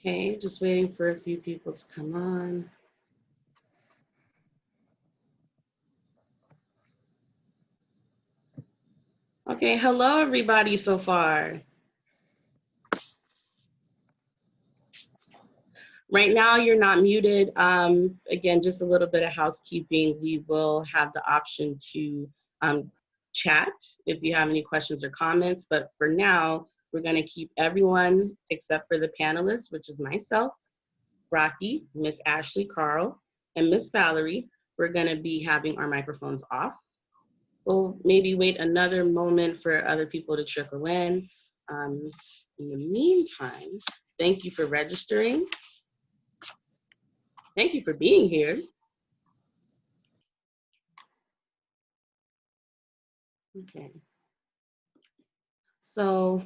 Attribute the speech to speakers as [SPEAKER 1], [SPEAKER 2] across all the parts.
[SPEAKER 1] Okay, just waiting for a few people to come on. Okay, hello everybody so far. Right now you're not muted. Again, just a little bit of housekeeping. We will have the option to chat if you have any questions or comments, but for now, we're gonna keep everyone except for the panelists, which is myself, Raakhee, Miss Ashley, Carl, and Miss Valerie. We're gonna be having our microphones off. We'll maybe wait another moment for other people to trickle in. In the meantime, thank you for registering. Thank you for being here. Okay. So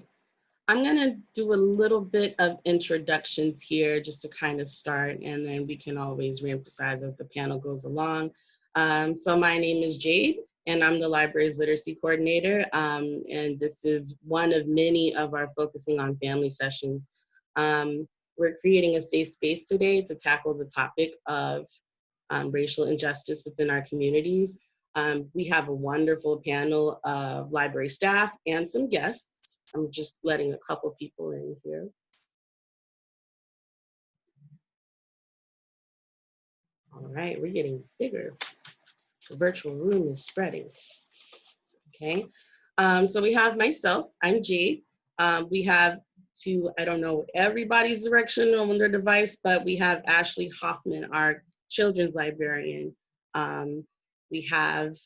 [SPEAKER 1] I'm gonna do a little bit of introductions here just to kind of start, and then we can always reemphasize as the panel goes along. So my name is Jade, and I'm the library's literacy coordinator, and this is one of many of our focusing on family sessions. We're creating a safe space today to tackle the topic of racial injustice within our communities. We have a wonderful panel of library staff and some guests. I'm just letting a couple people in here. All right, we're getting bigger. The virtual room is spreading. Okay, so we have myself, I'm Jade. We have I don't know everybody's direction on their device, but we have Ashley Hoffman, our children's librarian. We have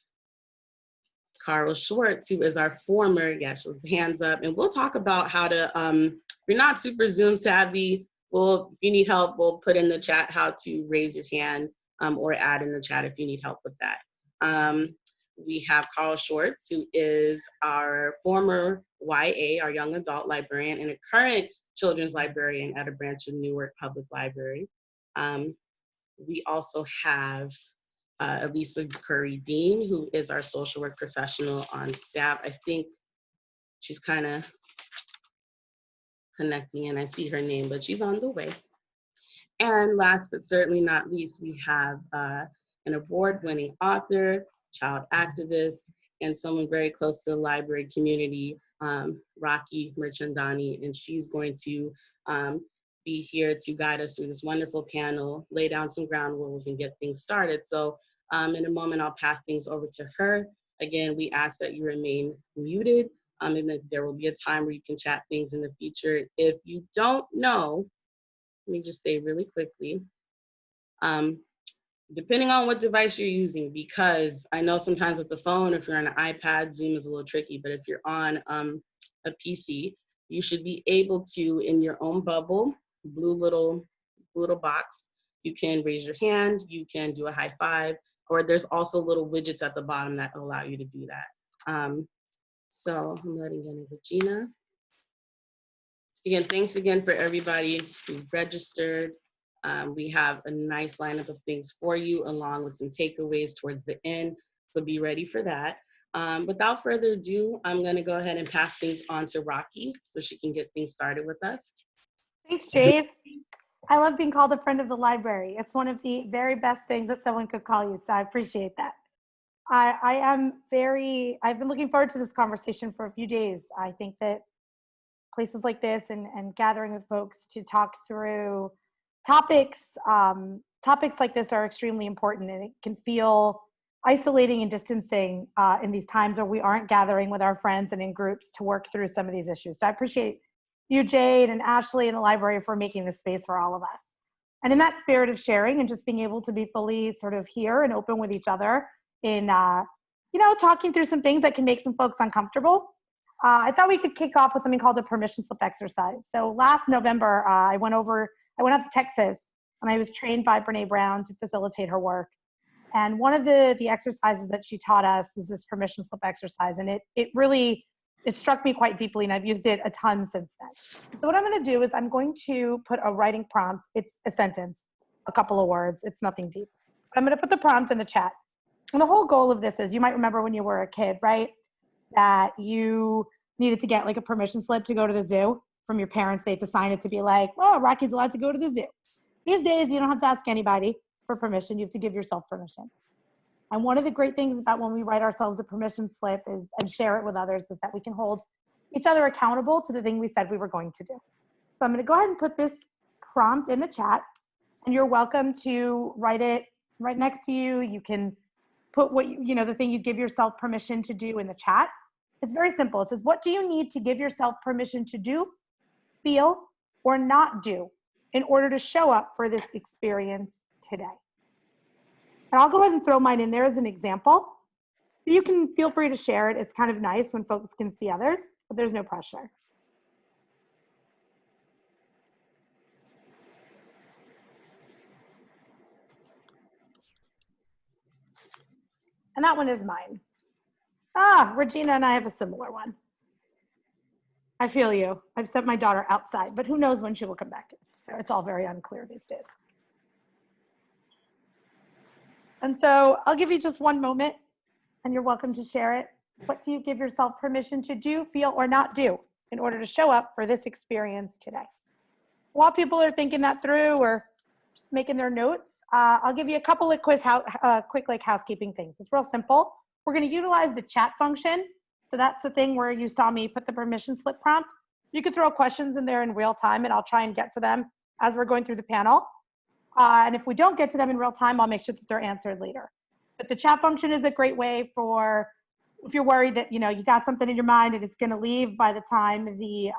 [SPEAKER 1] Carl Schwartz, who is our former, yes, hands up, and we'll talk about how to, if you're not super Zoom savvy, if you need help, we'll put in the chat how to raise your hand or add in the chat if you need help with that. We have Carl Schwartz, who is our former YA, our young adult librarian, and a current children's librarian at a branch of Newark Public Library. We also have Aliza Curray Dean, who is our social work professional on staff. I think she's kind of connecting and I see her name, but she's on the way. And last but certainly not least, we have an award-winning author, child activist, and someone very close to the library community, Raakhee Mirchandani, and she's going to be here to guide us through this wonderful panel, lay down some ground rules and get things started. So in a moment, I'll pass things over to her. Again, we ask that you remain muted, and then there will be a time where you can chat things in the future. If you don't know, let me just say really quickly, depending on what device you're using, because I know sometimes with the phone, if you're on an iPad, Zoom is a little tricky, but if you're on a PC, you should be able to, in your own bubble, blue little box, you can raise your hand, you can do a high five, or there's also little widgets at the bottom that allow you to do that. So I'm letting in Regina. Again, thanks again for everybody who registered. We have a nice lineup of things for you, along with some takeaways towards the end, so be ready for that. Without further ado, I'm gonna go ahead and pass things on to Raakhee so she can get things started with us.
[SPEAKER 2] Thanks, Jade. I love being called a friend of the library. It's one of the very best things that someone could call you, so I appreciate that. I've been looking forward to this conversation for a few days. I think that places like this and gathering with folks to talk through topics like this are extremely important, and it can feel isolating and distancing in these times where we aren't gathering with our friends and in groups to work through some of these issues. So I appreciate you, Jade, and Ashley and the library for making this space for all of us. And in that spirit of sharing and just being able to be fully sort of here and open with each other in, talking through some things that can make some folks uncomfortable, I thought we could kick off with something called a permission slip exercise. So last November, I went out to Texas, and I was trained by Brene Brown to facilitate her work. And one of the exercises that she taught us was this permission slip exercise. And it struck me quite deeply, and I've used it a ton since then. So what I'm going to do is I'm going to put a writing prompt. It's a sentence, a couple of words. It's nothing deep. I'm going to put the prompt in the chat. And the whole goal of this is, you might remember when you were a kid, right? That you needed to get like a permission slip to go to the zoo. from your parents. They had to sign it to be like, oh, Raakhee's allowed to go to the zoo. These days, you don't have to ask anybody for permission. You have to give yourself permission. And one of the great things about when we write ourselves a permission slip is, and share it with others, is that we can hold each other accountable to the thing we said we were going to do. So I'm going to go ahead and put this prompt in the chat, and you're welcome to write it right next to you. You can put what you know, the thing you give yourself permission to do in the chat. It's very simple. It says, what do you need to give yourself permission to do, feel, or not do in order to show up for this experience today? And I'll go ahead and throw mine in there as an example. You can feel free to share it. It's kind of nice when folks can see others, but there's no pressure. And that one is mine. Ah, Regina and I have a similar one. I feel you. I've sent my daughter outside, but who knows when she will come back. It's all very unclear these days. And so I'll give you just one moment, and you're welcome to share it. What do you give yourself permission to do, feel, or not do in order to show up for this experience today? While people are thinking that through or just making their notes, I'll give you a couple of quick housekeeping things. It's real simple. We're going to utilize the chat function. So that's the thing where you saw me put the permission slip prompt. You could throw questions in there in real time, and I'll try and get to them as we're going through the panel. And if we don't get to them in real time, I'll make sure that they're answered later. But the chat function is a great way for, if you're worried that, you know, you got something in your mind and it's going to leave by the time the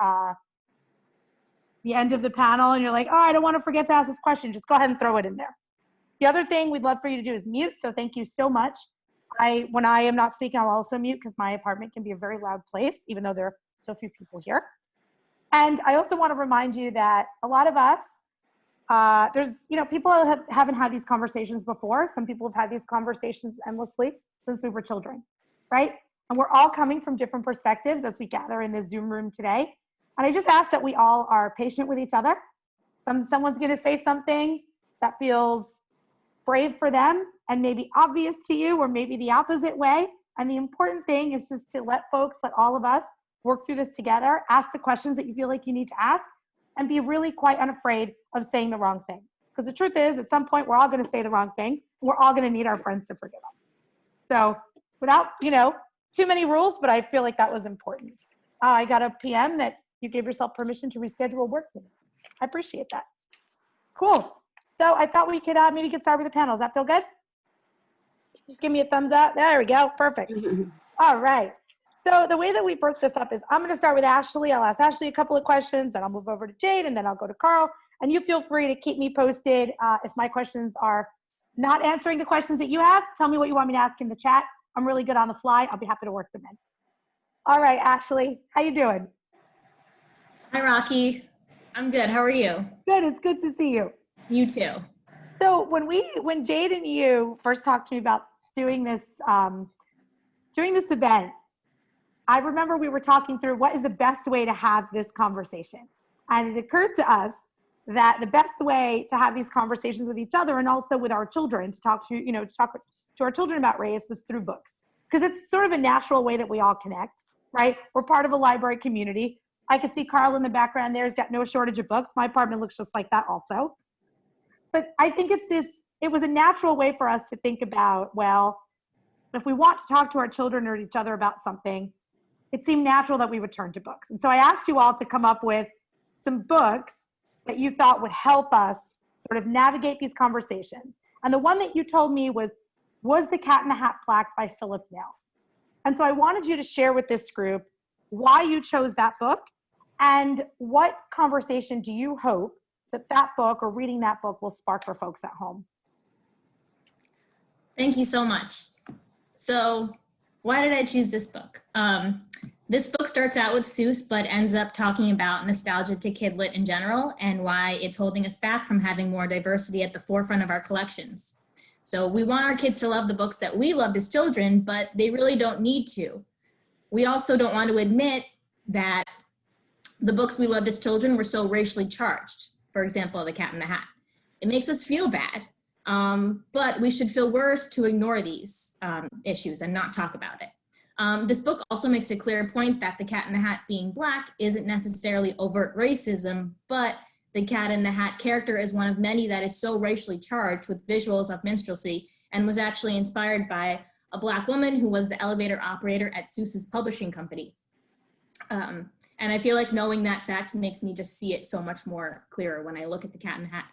[SPEAKER 2] end of the panel, and you're like, oh, I don't want to forget to ask this question, just go ahead and throw it in there. The other thing we'd love for you to do is mute. So thank you so much. When I am not speaking, I'll also mute because my apartment can be a very loud place, even though there are so few people here. And I also want to remind you that a lot of us, people haven't had these conversations before. Some people have had these conversations endlessly since we were children, right? And we're all coming from different perspectives as we gather in the Zoom room today. And I just ask that we all are patient with each other. Someone's going to say something that feels brave for them and maybe obvious to you, or maybe the opposite way. And the important thing is just to let all of us work through this together, ask the questions that you feel like you need to ask, and be really quite unafraid of saying the wrong thing. Because the truth is, at some point, we're all going to say the wrong thing. We're all going to need our friends to forgive us. So without, too many rules, but I feel like that was important. I got a PM that you gave yourself permission to reschedule a work meeting. I appreciate that. Cool. So I thought we could maybe get started with the panel. Does that feel good? Just give me a thumbs up. There we go. Perfect. All right. So the way that we broke this up is I'm going to start with Ashley. I'll ask Ashley a couple of questions, then I'll move over to Jade, and then I'll go to Carl. And you feel free to keep me posted if my questions are not answering the questions that you have. Tell me what you want me to ask in the chat. I'm really good on the fly. I'll be happy to work them in. All right, Ashley, how you doing?
[SPEAKER 3] Hi, Raakhee. I'm good. How are you?
[SPEAKER 2] Good. It's good to see you.
[SPEAKER 3] You too.
[SPEAKER 2] So when Jade and you first talked to me about doing this event, I remember we were talking through what is the best way to have this conversation. And it occurred to us that the best way to have these conversations with each other and also with our children to talk to our children about race was through books. Because it's sort of a natural way that we all connect, right? We're part of a library community. I could see Carl in the background there. He's got no shortage of books. My apartment looks just like that also. But I think it was a natural way for us to think about, well, if we want to talk to our children or each other about something, it seemed natural that we would turn to books. And so I asked you all to come up with some books that you thought would help us sort of navigate these conversations. And the one that you told me was The Cat in the Hat Plaque by Philip Nell. And so I wanted you to share with this group why you chose that book and what conversation do you hope that book or reading that book will spark for folks at home.
[SPEAKER 3] Thank you so much. So why did I choose this book? This book starts out with Seuss, but ends up talking about nostalgia to kidlit in general and why it's holding us back from having more diversity at the forefront of our collections. So we want our kids to love the books that we loved as children, but they really don't need to. We also don't want to admit that the books we loved as children were so racially charged. For example, The Cat in the Hat. It makes us feel bad, but we should feel worse to ignore these issues and not talk about it. This book also makes a clear point that the Cat in the Hat being Black isn't necessarily overt racism, but the Cat in the Hat character is one of many that is so racially charged with visuals of minstrelsy, and was actually inspired by a Black woman who was the elevator operator at Seuss's publishing company. And I feel like knowing that fact makes me just see it so much more clearer when I look at the Cat in the Hat.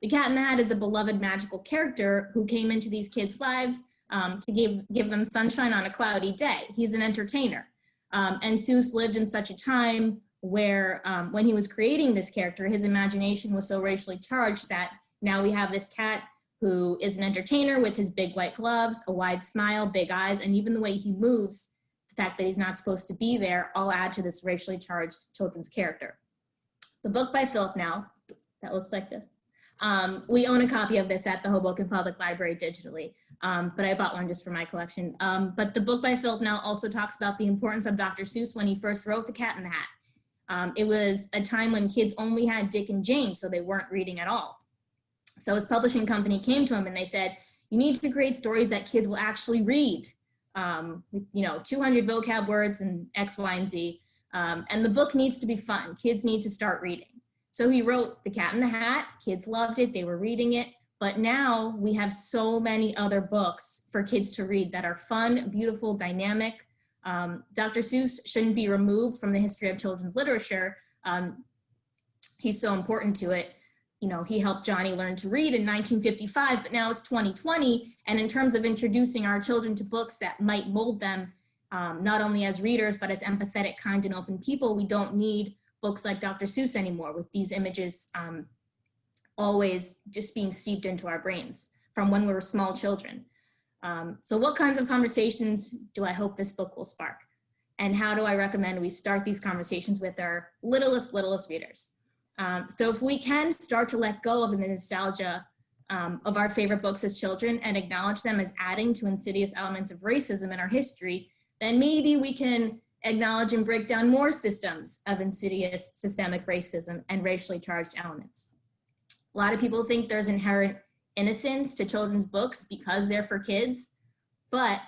[SPEAKER 3] The Cat in the Hat is a beloved magical character who came into these kids' lives to give them sunshine on a cloudy day. He's an entertainer. And Seuss lived in such a time where when he was creating this character, his imagination was so racially charged that now we have this cat who is an entertainer with his big white gloves, a wide smile, big eyes, and even the way he moves, the fact that he's not supposed to be there, all add to this racially charged children's character. The book by Philip now, that looks like this. We own a copy of this at the Hoboken Public Library digitally, but I bought one just for my collection. But the book by Philip now also talks about the importance of Dr. Seuss when he first wrote The Cat in the Hat. It was a time when kids only had Dick and Jane, so they weren't reading at all. So his publishing company came to him and they said, you need to create stories that kids will actually read, with 200 vocab words and X, Y, and Z. And the book needs to be fun. Kids need to start reading. So he wrote The Cat in the Hat. Kids loved it. They were reading it. But now we have so many other books for kids to read that are fun, beautiful, dynamic. Dr. Seuss shouldn't be removed from the history of children's literature. He's so important to it. He helped Johnny learn to read in 1955, but now it's 2020. And in terms of introducing our children to books that might mold them, not only as readers, but as empathetic, kind, and open people, we don't need books like Dr. Seuss anymore with these images always just being seeped into our brains from when we were small children. So what kinds of conversations do I hope this book will spark? And how do I recommend we start these conversations with our littlest readers? So if we can start to let go of the nostalgia of our favorite books as children and acknowledge them as adding to insidious elements of racism in our history, then maybe we can acknowledge and break down more systems of insidious systemic racism and racially charged elements. A lot of people think there's inherent innocence to children's books because they're for kids, but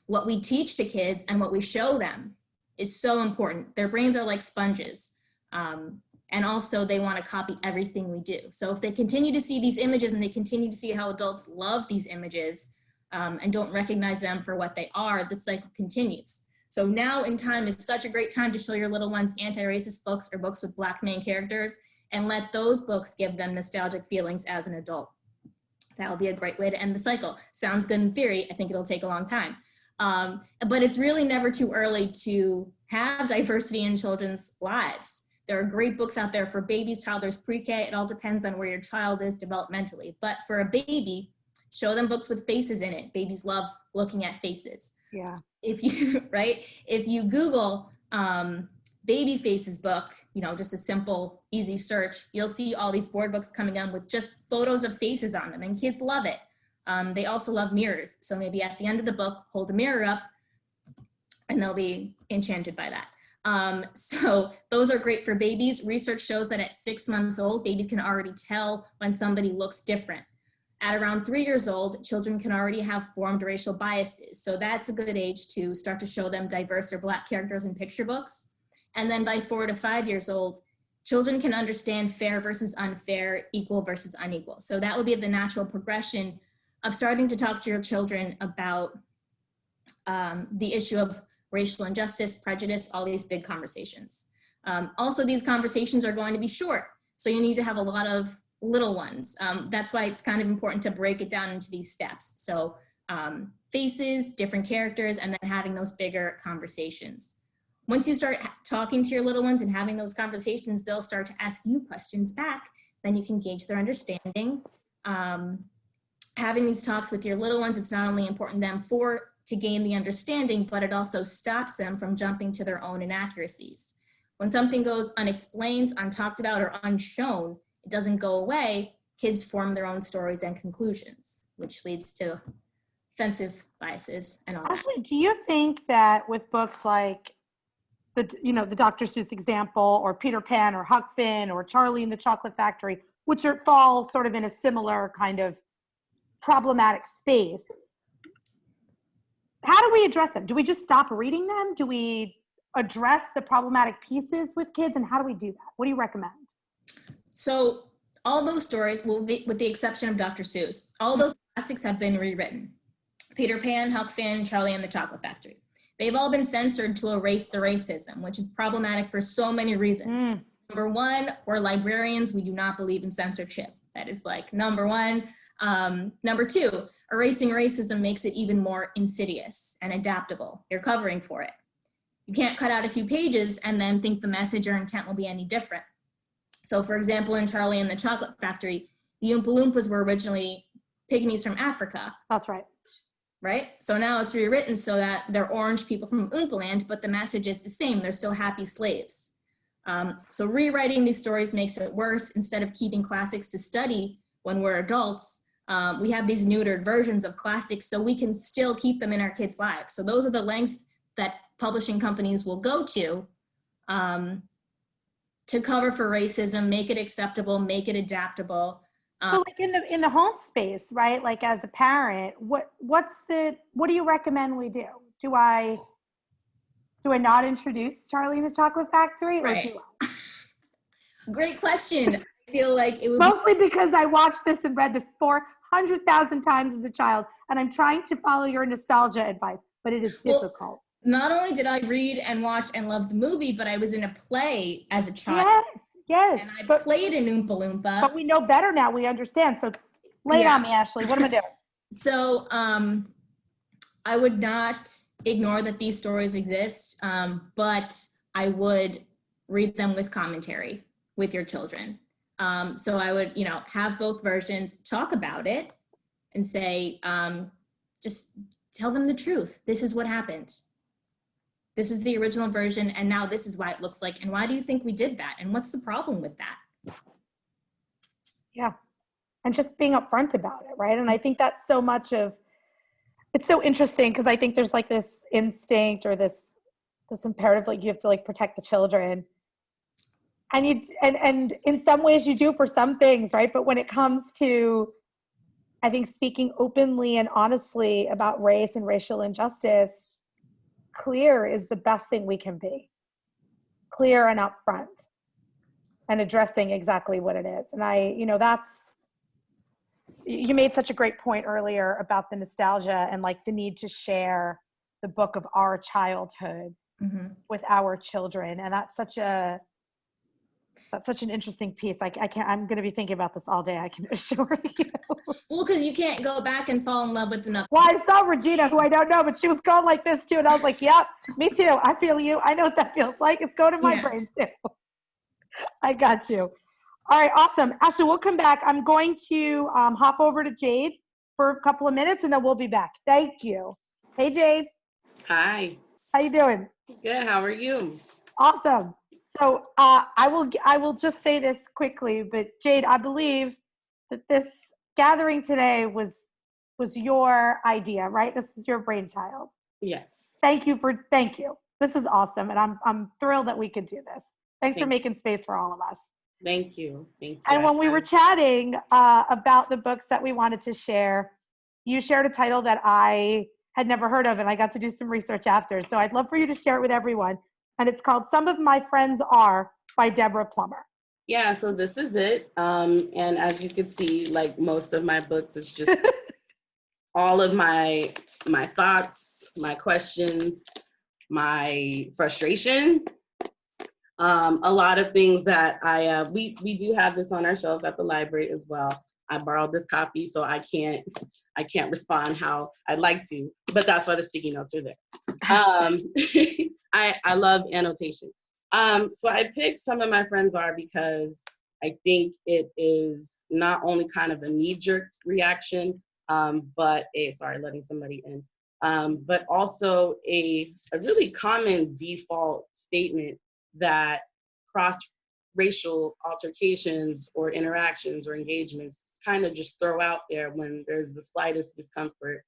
[SPEAKER 3] what we teach to kids and what we show them is so important. Their brains are like sponges. And also they want to copy everything we do. So if they continue to see these images and they continue to see how adults love these images and don't recognize them for what they are, the cycle continues. So now in time is such a great time to show your little ones anti-racist books or books with Black main characters and let those books give them nostalgic feelings as an adult. That will be a great way to end the cycle. Sounds good in theory. I think it'll take a long time. But it's really never too early to have diversity in children's lives. There are great books out there for babies, toddlers, pre-K. It all depends on where your child is developmentally. But for a baby, show them books with faces in it. Babies love looking at faces.
[SPEAKER 2] Yeah.
[SPEAKER 3] If you Google baby faces book, just a simple, easy search, you'll see all these board books coming down with just photos of faces on them, and kids love it. They also love mirrors. So maybe at the end of the book, hold a mirror up and they'll be enchanted by that. So those are great for babies. Research shows that at 6 months old, babies can already tell when somebody looks different. At around 3 years old, children can already have formed racial biases. So that's a good age to start to show them diverse or Black characters in picture books. And then by 4 to 5 years old, children can understand fair versus unfair, equal versus unequal. So that would be the natural progression of starting to talk to your children about the issue of racial injustice, prejudice, all these big conversations. Also, these conversations are going to be short, so you need to have a lot of little ones. That's why it's kind of important to break it down into these steps. So faces, different characters, and then having those bigger conversations. Once you start talking to your little ones and having those conversations, they'll start to ask you questions back. Then you can gauge their understanding. Having these talks with your little ones, it's not only important to gain the understanding, but it also stops them from jumping to their own inaccuracies. When something goes unexplained, untalked about, or unshown, it doesn't go away. Kids form their own stories and conclusions, which leads to offensive biases and all that.
[SPEAKER 2] Actually, do you think that with books like the Dr. Seuss example, or Peter Pan, or Huck Finn, or Charlie and the Chocolate Factory, which fall sort of in a similar kind of problematic space, how do we address them? Do we just stop reading them? Do we address the problematic pieces with kids? And how do we do that? What do you recommend?
[SPEAKER 3] So all those stories, well, with the exception of Dr. Seuss, all those classics have been rewritten. Peter Pan, Huck Finn, Charlie and the Chocolate Factory. They've all been censored to erase the racism, which is problematic for so many reasons. Number one, we're librarians. We do not believe in censorship. That is like number one. Number two, erasing racism makes it even more insidious and adaptable. You're covering for it. You can't cut out a few pages and then think the message or intent will be any different. So for example, in Charlie and the Chocolate Factory, the Oompa Loompas were originally pygmies from Africa.
[SPEAKER 2] That's right.
[SPEAKER 3] Right? So now it's rewritten so that they're orange people from Oompa Land, but the message is the same. They're still happy slaves. So rewriting these stories makes it worse. Instead of keeping classics to study when we're adults, we have these neutered versions of classics so we can still keep them in our kids' lives. So those are the lengths that publishing companies will go to cover for racism, make it acceptable, make it adaptable.
[SPEAKER 2] So like in the home space, right? Like as a parent, what do you recommend we do? Do I not introduce Charlie and the Chocolate Factory, or
[SPEAKER 3] Right.
[SPEAKER 2] do I?
[SPEAKER 3] Great question. I feel like it would
[SPEAKER 2] Mostly because I watched this and read this 400,000 times as a child, and I'm trying to follow your nostalgia advice, but it is difficult.
[SPEAKER 3] Not only did I read and watch and love the movie, but I was in a play as a child.
[SPEAKER 2] Yes.
[SPEAKER 3] And I played an Oompa Loompa.
[SPEAKER 2] But we know better now. We understand. So lay it on me, Ashley. What am I doing?
[SPEAKER 3] So I would not ignore that these stories exist, but I would read them with commentary with your children. So I would, have both versions, talk about it, and say, just tell them the truth. This is what happened. This is the original version, and now this is why it looks like. And why do you think we did that? And what's the problem with that?
[SPEAKER 2] Yeah. And just being upfront about it, right? And I think that's so much of, it's so interesting because I think there's like this instinct or this imperative, like you have to like protect the children. And and in some ways you do for some things, right? But when it comes to, I think, speaking openly and honestly about race and racial injustice, clear is the best thing we can be. Clear and upfront and addressing exactly what it is. And you made such a great point earlier about the nostalgia and like the need to share the book of our childhood with our children. And that's such an interesting piece. I'm going to be thinking about this all day, I can assure you.
[SPEAKER 3] Well, because you can't go back and fall in love with enough.
[SPEAKER 2] Well, I saw Regina, who I don't know, but she was going like this too. And I was like, yep, me too. I feel you. I know what that feels like. It's going in my brain too. I got you. All right, awesome. Ashley, we'll come back. I'm going to hop over to Jade for a couple of minutes and then we'll be back. Thank you. Hey, Jade.
[SPEAKER 1] Hi.
[SPEAKER 2] How you doing?
[SPEAKER 1] Good. How are you?
[SPEAKER 2] Awesome. So I will just say this quickly, but Jade, I believe that this gathering today was your idea, right? This is your brainchild.
[SPEAKER 1] Yes.
[SPEAKER 2] Thank you. This is awesome, and I'm thrilled that we could do this. Thanks for making space for all of us.
[SPEAKER 1] Thank you.
[SPEAKER 2] And when we were chatting about the books that we wanted to share, you shared a title that I had never heard of, and I got to do some research after. So I'd love for you to share it with everyone. And it's called Some of My Friends Are by Deborah Plummer.
[SPEAKER 1] Yeah, so this is it. And as you can see, like most of my books, it's just all of my thoughts, my questions, my frustration. A lot of things that we do have this on our shelves at the library as well. I borrowed this copy, so I can't respond how I'd like to, but that's why the sticky notes are there. I love annotation. So I picked Some of My Friends Are because I think it is not only kind of a knee-jerk reaction, but letting somebody in, but also a really common default statement that cross-racial altercations or interactions or engagements kind of just throw out there when there's the slightest discomfort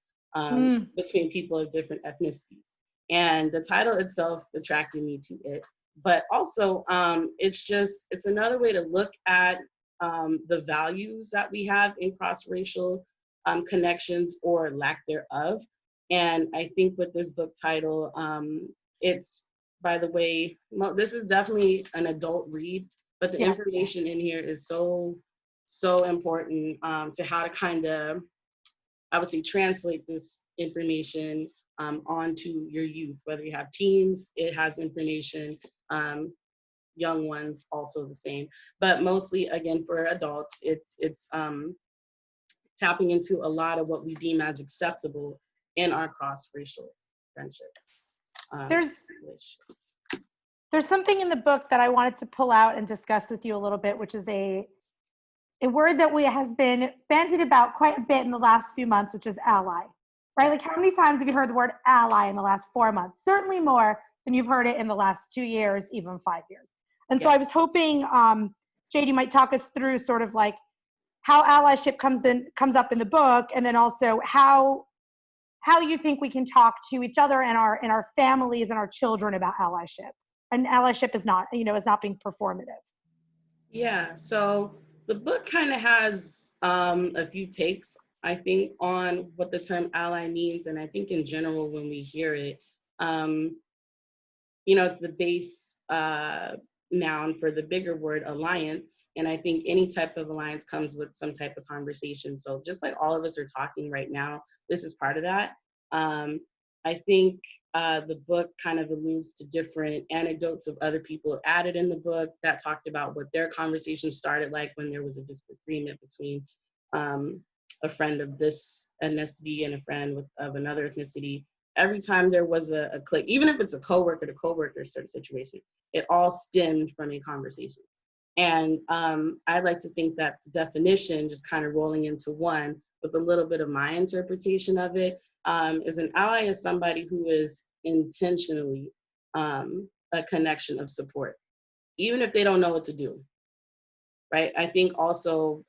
[SPEAKER 1] between people of different ethnicities. And the title itself attracted me to it. But also, it's another way to look at the values that we have in cross-racial connections or lack thereof. And I think with this book title, it's, by the way, this is definitely an adult read, but the
[SPEAKER 2] Yeah.
[SPEAKER 1] information in here is so important to how to kind of, I would say, translate this information onto your youth, whether you have teens, it has information, young ones also the same, but mostly again for adults, it's tapping into a lot of what we deem as acceptable in our cross-racial friendships. Relationships.
[SPEAKER 2] There's something in the book that I wanted to pull out and discuss with you a little bit, which is a word that has been bandied about quite a bit in the last few months, which is ally, right? Like, how many times have you heard the word ally in the last 4 months? Certainly more than you've heard it in the last 2 years, even 5 years. And so I was hoping, Jade, you might talk us through sort of like how allyship comes up in the book, and then also how you think we can talk to each other and our families and our children about allyship. And allyship is not being performative.
[SPEAKER 1] Yeah, so the book kind of has a few takes, I think, on what the term ally means. And I think in general, when we hear it, it's the base noun for the bigger word alliance. And I think any type of alliance comes with some type of conversation. So just like all of us are talking right now, this is part of that. I think the book kind of alludes to different anecdotes of other people added in the book that talked about what their conversation started like when there was a disagreement between a friend of this ethnicity and a friend of another ethnicity. Every time there was a click, even if it's a coworker to coworker sort of situation, it all stemmed from a conversation. And I like to think that the definition, just kind of rolling into one with a little bit of my interpretation of it, is an ally is somebody who is intentionally a connection of support, even if they don't know what to do, right? I think also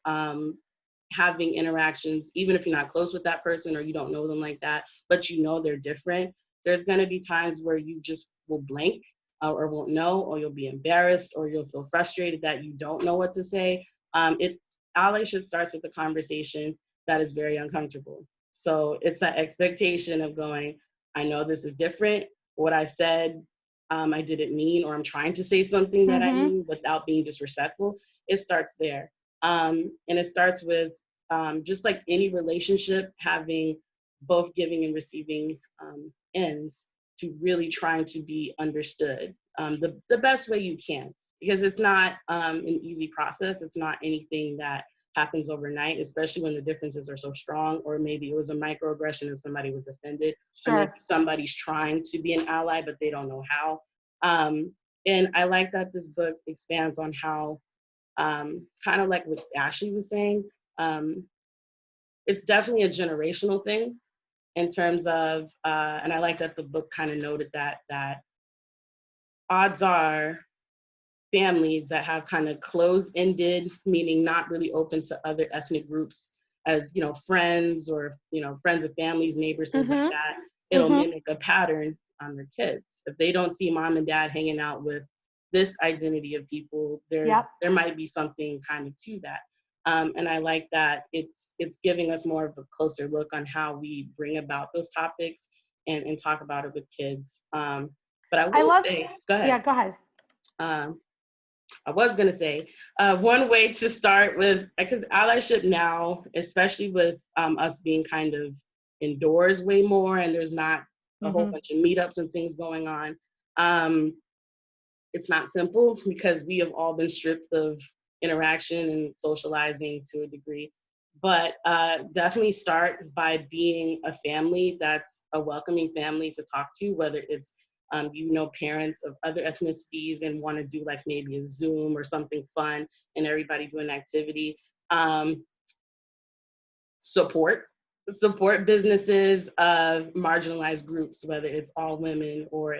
[SPEAKER 1] having interactions, even if you're not close with that person or you don't know them like that, but you know they're different, there's gonna be times where you just will blank or won't know, or you'll be embarrassed, or you'll feel frustrated that you don't know what to say. Allyship starts with a conversation that is very uncomfortable. So it's that expectation of going, I know this is different. What I said, I didn't mean, or I'm trying to say something that I mean without being disrespectful. It starts there. And it starts with just like any relationship, having both giving and receiving ends to really trying to be understood the best way you can, because it's not an easy process. It's not anything that happens overnight, especially when the differences are so strong, or maybe it was a microaggression and somebody was offended, or maybe somebody's trying to be an ally, but they don't know how. And I like that this book expands on how, kind of like what Ashley was saying, it's definitely a generational thing in terms of, and I like that the book kind of noted that odds are families that have kind of closed-ended, meaning not really open to other ethnic groups as, friends, or, friends of families, neighbors, things like that, it'll mimic a pattern on their kids. If they don't see mom and dad hanging out with this identity of people, there might be something kind of to that. And I like that it's giving us more of a closer look on how we bring about those topics and talk about it with kids. But I will say, go ahead.
[SPEAKER 2] Yeah, go ahead.
[SPEAKER 1] I was going to say, one way to start with, because allyship now, especially with us being kind of indoors way more, and there's not a whole bunch of meetups and things going on, it's not simple because we have all been stripped of interaction and socializing to a degree. But definitely start by being a family that's a welcoming family to talk to, whether it's parents of other ethnicities and want to do like maybe a Zoom or something fun and everybody do an activity. Support businesses of marginalized groups, whether it's all women or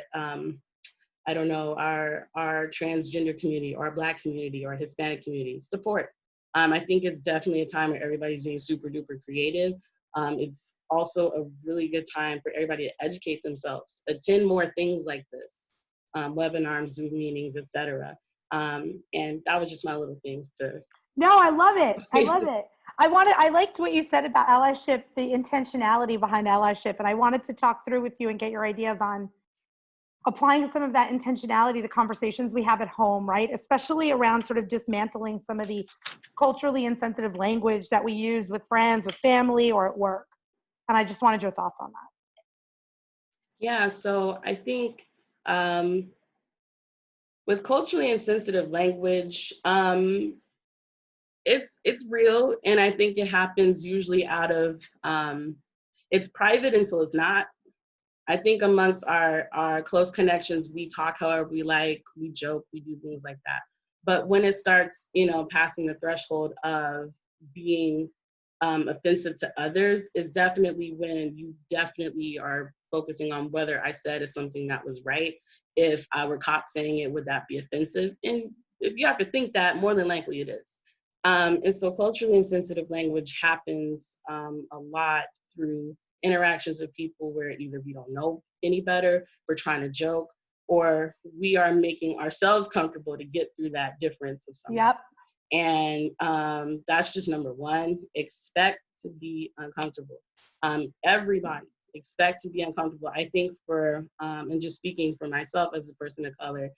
[SPEAKER 1] I don't know, our transgender community or our Black community or Hispanic community. Support. I think it's definitely a time where everybody's being super duper creative. It's also a really good time for everybody to educate themselves, attend more things like this, webinars, Zoom meetings, etc. And that was just my little thing to.
[SPEAKER 2] No, I love it. I love it. I liked what you said about allyship, the intentionality behind allyship, and I wanted to talk through with you and get your ideas on applying some of that intentionality to conversations we have at home, right? Especially around sort of dismantling some of the culturally insensitive language that we use with friends, with family, or at work. And I just wanted your thoughts on that.
[SPEAKER 1] Yeah, so I think with culturally insensitive language, it's real, and I think it happens usually out of it's private until it's not. I think amongst our close connections, we talk however we like, we joke, we do things like that. But when it starts, passing the threshold of being offensive to others, is definitely when you definitely are focusing on whether I said is something that was right. If I were caught saying it, would that be offensive? And if you have to think that, more than likely it is. And so culturally insensitive language happens a lot through interactions with people where either we don't know any better, we're trying to joke, or we are making ourselves comfortable to get through that difference of something.
[SPEAKER 2] Yep.
[SPEAKER 1] And that's just number one. Expect to be uncomfortable. Everybody expect to be uncomfortable. I think and just speaking for myself as a person of color,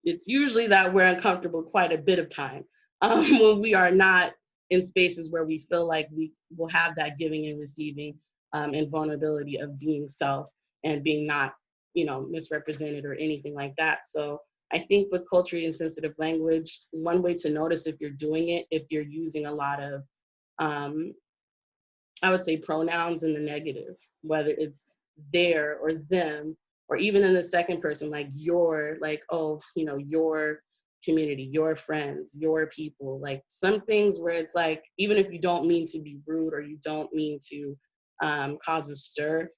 [SPEAKER 1] it's usually that we're uncomfortable quite a bit of time when we are not in spaces where we feel like we will have that giving and receiving and vulnerability of being self and being not, misrepresented or anything like that. So I think with culturally insensitive language, one way to notice if you're doing it, if you're using a lot of, I would say, pronouns in the negative, whether it's their or them, or even in the second person, like your, like, oh, your community, your friends, your people, like some things where it's like, even if you don't mean to be rude or you don't mean to cause a stir,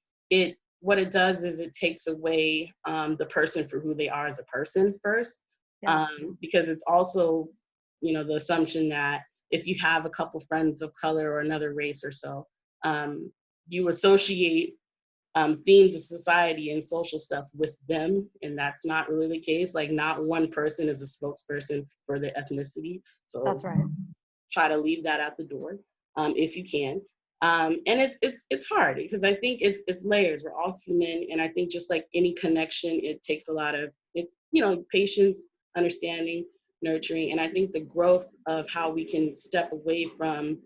[SPEAKER 1] what it does is it takes away the person for who they are as a person first.
[SPEAKER 2] Yeah.
[SPEAKER 1] Because it's also, the assumption that if you have a couple friends of color or another race or so, you associate themes of society and social stuff with them, and that's not really the case. Like, not one person is a spokesperson for their ethnicity. So
[SPEAKER 2] That's right.
[SPEAKER 1] try to leave that at the door if you can. And it's hard because I think it's layers. We're all human, and I think just like any connection, it takes a lot of patience, understanding, nurturing, and I think the growth of how we can step away from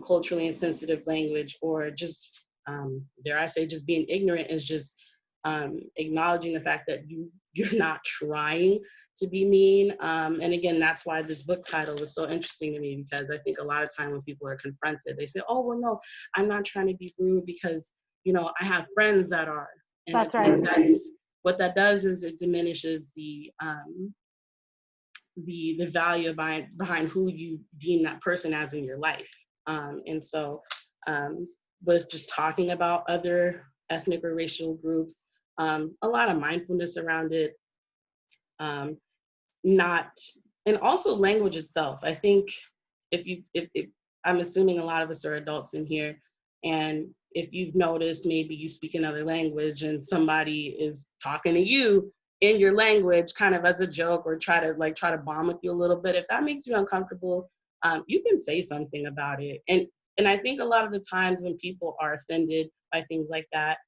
[SPEAKER 1] culturally insensitive language, or just dare I say, just being ignorant, is just acknowledging the fact that you're not trying to be mean. And again, that's why this book title was so interesting to me, because I think a lot of time when people are confronted, they say, oh, well, no, I'm not trying to be rude because, I have friends that are. And
[SPEAKER 2] That's right.
[SPEAKER 1] What that does is it diminishes the value behind who you deem that person as in your life. And so with just talking about other ethnic or racial groups, a lot of mindfulness around it, and also language itself. I think if I'm assuming a lot of us are adults in here, and if you've noticed, maybe you speak another language and somebody is talking to you in your language kind of as a joke, or try to bond with you a little bit, if that makes you uncomfortable, you can say something about it. And I think a lot of the times when people are offended by things like that,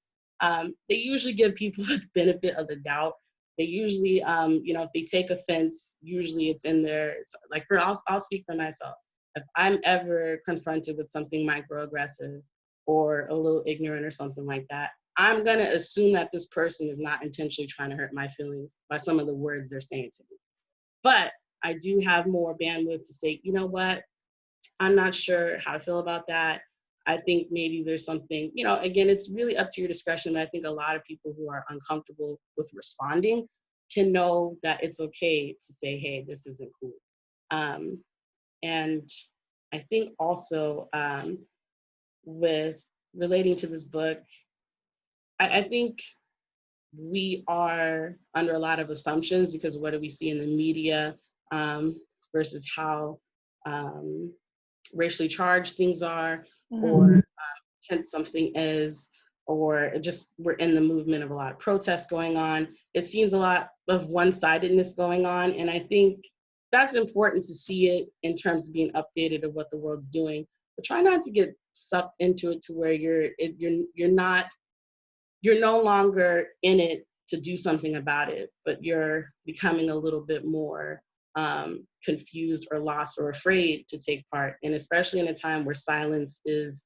[SPEAKER 1] they usually give people the benefit of the doubt. They usually, if they take offense, usually it's in their, like, I'll speak for myself. If I'm ever confronted with something microaggressive or a little ignorant or something like that, I'm going to assume that this person is not intentionally trying to hurt my feelings by some of the words they're saying to me. But I do have more bandwidth to say, you know what, I'm not sure how to feel about that. I think maybe there's something, again, it's really up to your discretion. But I think a lot of people who are uncomfortable with responding can know that it's okay to say, hey, this isn't cool. And I think also with relating to this book, I think we are under a lot of assumptions because what do we see in the media versus how racially charged things are, or tense something is, or just we're in the movement of a lot of protests going on. It seems a lot of one-sidedness going on, and I think that's important to see it in terms of being updated of what the world's doing. But try not to get sucked into it to where you're no longer in it to do something about it, but you're becoming a little bit more confused or lost or afraid to take part. And especially in a time where silence is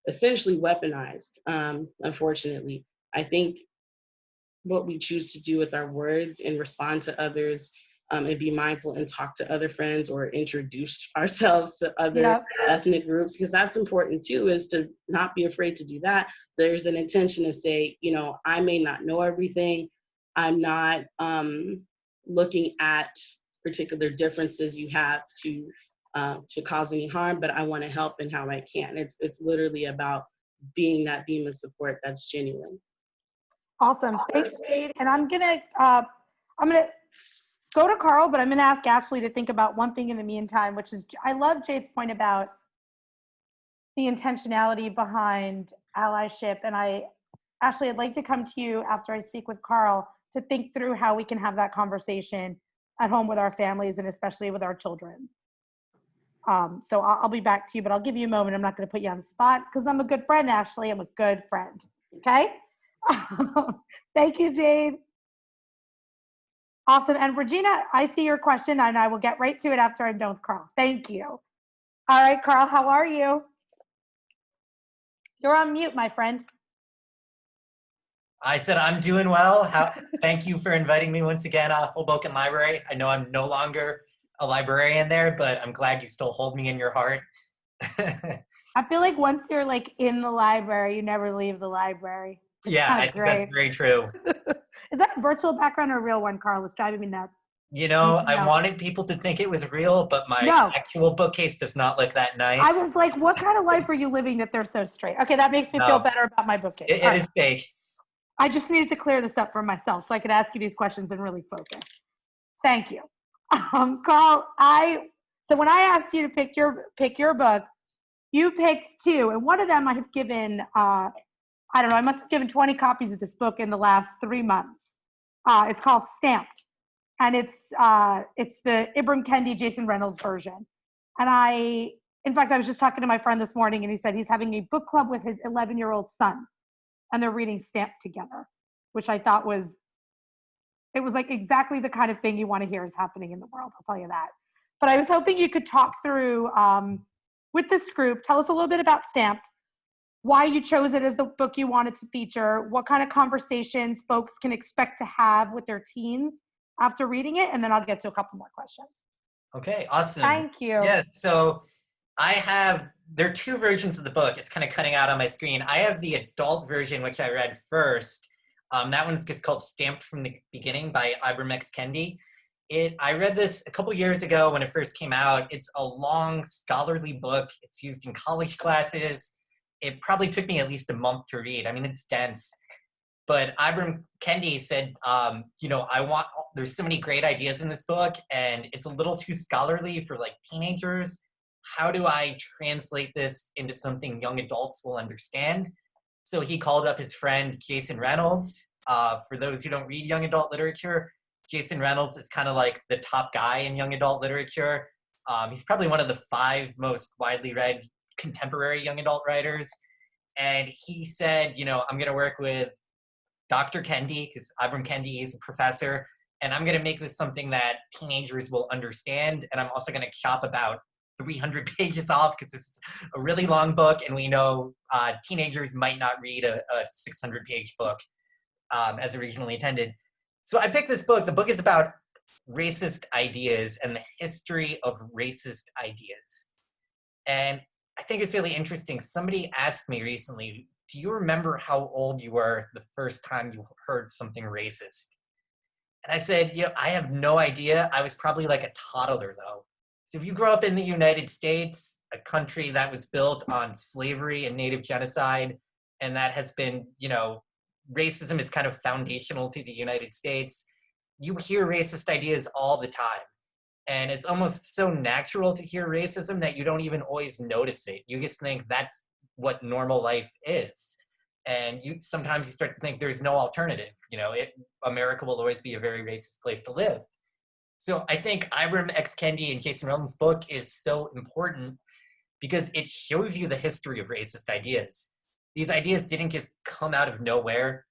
[SPEAKER 1] essentially weaponized, unfortunately. I think what we choose to do with our words and respond to others, and be mindful and talk to other friends or introduce ourselves to other
[SPEAKER 2] Yep.
[SPEAKER 1] ethnic groups, because that's important too, is to not be afraid to do that. There's an intention to say, I may not know everything. I'm not looking at particular differences you have to cause any harm, but I want to help in how I can. It's literally about being that beam of support that's genuine.
[SPEAKER 2] Awesome. Thanks, Jade. And I'm gonna go to Carl, but I'm gonna ask Ashley to think about one thing in the meantime, which is I love Jade's point about the intentionality behind allyship. And Ashley, I'd like to come to you after I speak with Carl to think through how we can have that conversation at home with our families and especially with our children. So I'll be back to you, but I'll give you a moment. I'm not going to put you on the spot because I'm a good friend, Ashley. I'm a good friend. Okay? Thank you, Jade. Awesome. And Regina, I see your question and I will get right to it after I'm done with Carl. Thank you. All right, Carl, how are you? You're on mute, my friend.
[SPEAKER 4] I said I'm doing well. Thank you for inviting me once again, Hoboken Library. I know I'm no longer a librarian there, but I'm glad you still hold me in your heart.
[SPEAKER 2] I feel like once you're like in the library, you never leave the library. It's
[SPEAKER 4] Yeah, I think that's very true.
[SPEAKER 2] Is that a virtual background or a real one, Carl? It's driving me nuts.
[SPEAKER 4] I wanted people to think it was real, but my actual bookcase does not look that nice.
[SPEAKER 2] I was like, what kind of life are you living that they're so straight? Okay, that makes me feel better about my bookcase.
[SPEAKER 4] It is fake.
[SPEAKER 2] I just needed to clear this up for myself so I could ask you these questions and really focus. Thank you. Carl, so when I asked you to pick your book, you picked two, and one of them I have given, I don't know, I must have given 20 copies of this book in the last 3 months. It's called Stamped, and it's the Ibram Kendi, Jason Reynolds version. And in fact, I was just talking to my friend this morning, and he said he's having a book club with his 11-year-old son, and they're reading Stamped together, which I thought was like exactly the kind of thing you want to hear is happening in the world. I'll tell you that. But I was hoping you could talk through with this group, tell us a little bit about Stamped, why you chose it as the book you wanted to feature, what kind of conversations folks can expect to have with their teens after reading it, and then I'll get to a couple more questions.
[SPEAKER 4] Okay, awesome.
[SPEAKER 2] Thank you.
[SPEAKER 4] Yeah, so there are two versions of the book. It's kind of cutting out on my screen. I have the adult version, which I read first. That one's just called Stamped from the Beginning by Ibram X. Kendi. I read this a couple years ago when it first came out. It's a long scholarly book. It's used in college classes. It probably took me at least a month to read. I mean, it's dense. But Ibram Kendi said, there's so many great ideas in this book, and it's a little too scholarly for like teenagers. How do I translate this into something young adults will understand? So he called up his friend, Jason Reynolds. For those who don't read young adult literature, Jason Reynolds is kind of like the top guy in young adult literature. He's probably one of the 5 most widely read contemporary young adult writers. And he said, I'm going to work with Dr. Kendi, because Ibram Kendi is a professor, and I'm going to make this something that teenagers will understand. And I'm also going to chop about 300 pages off because this is a really long book, and we know teenagers might not read a 600-page book as originally intended. So I picked this book. The book is about racist ideas and the history of racist ideas. And I think it's really interesting. Somebody asked me recently, do you remember how old you were the first time you heard something racist? And I said, I have no idea. I was probably like a toddler, though. So if you grow up in the United States, a country that was built on slavery and native genocide, and that has been, racism is kind of foundational to the United States, you hear racist ideas all the time. And it's almost so natural to hear racism that you don't even always notice it. You just think that's what normal life is. And sometimes you start to think there's no alternative. America will always be a very racist place to live. So I think Ibram X. Kendi and Jason Reynolds' book is so important because it shows you the history of racist ideas. These ideas didn't just come out of nowhere.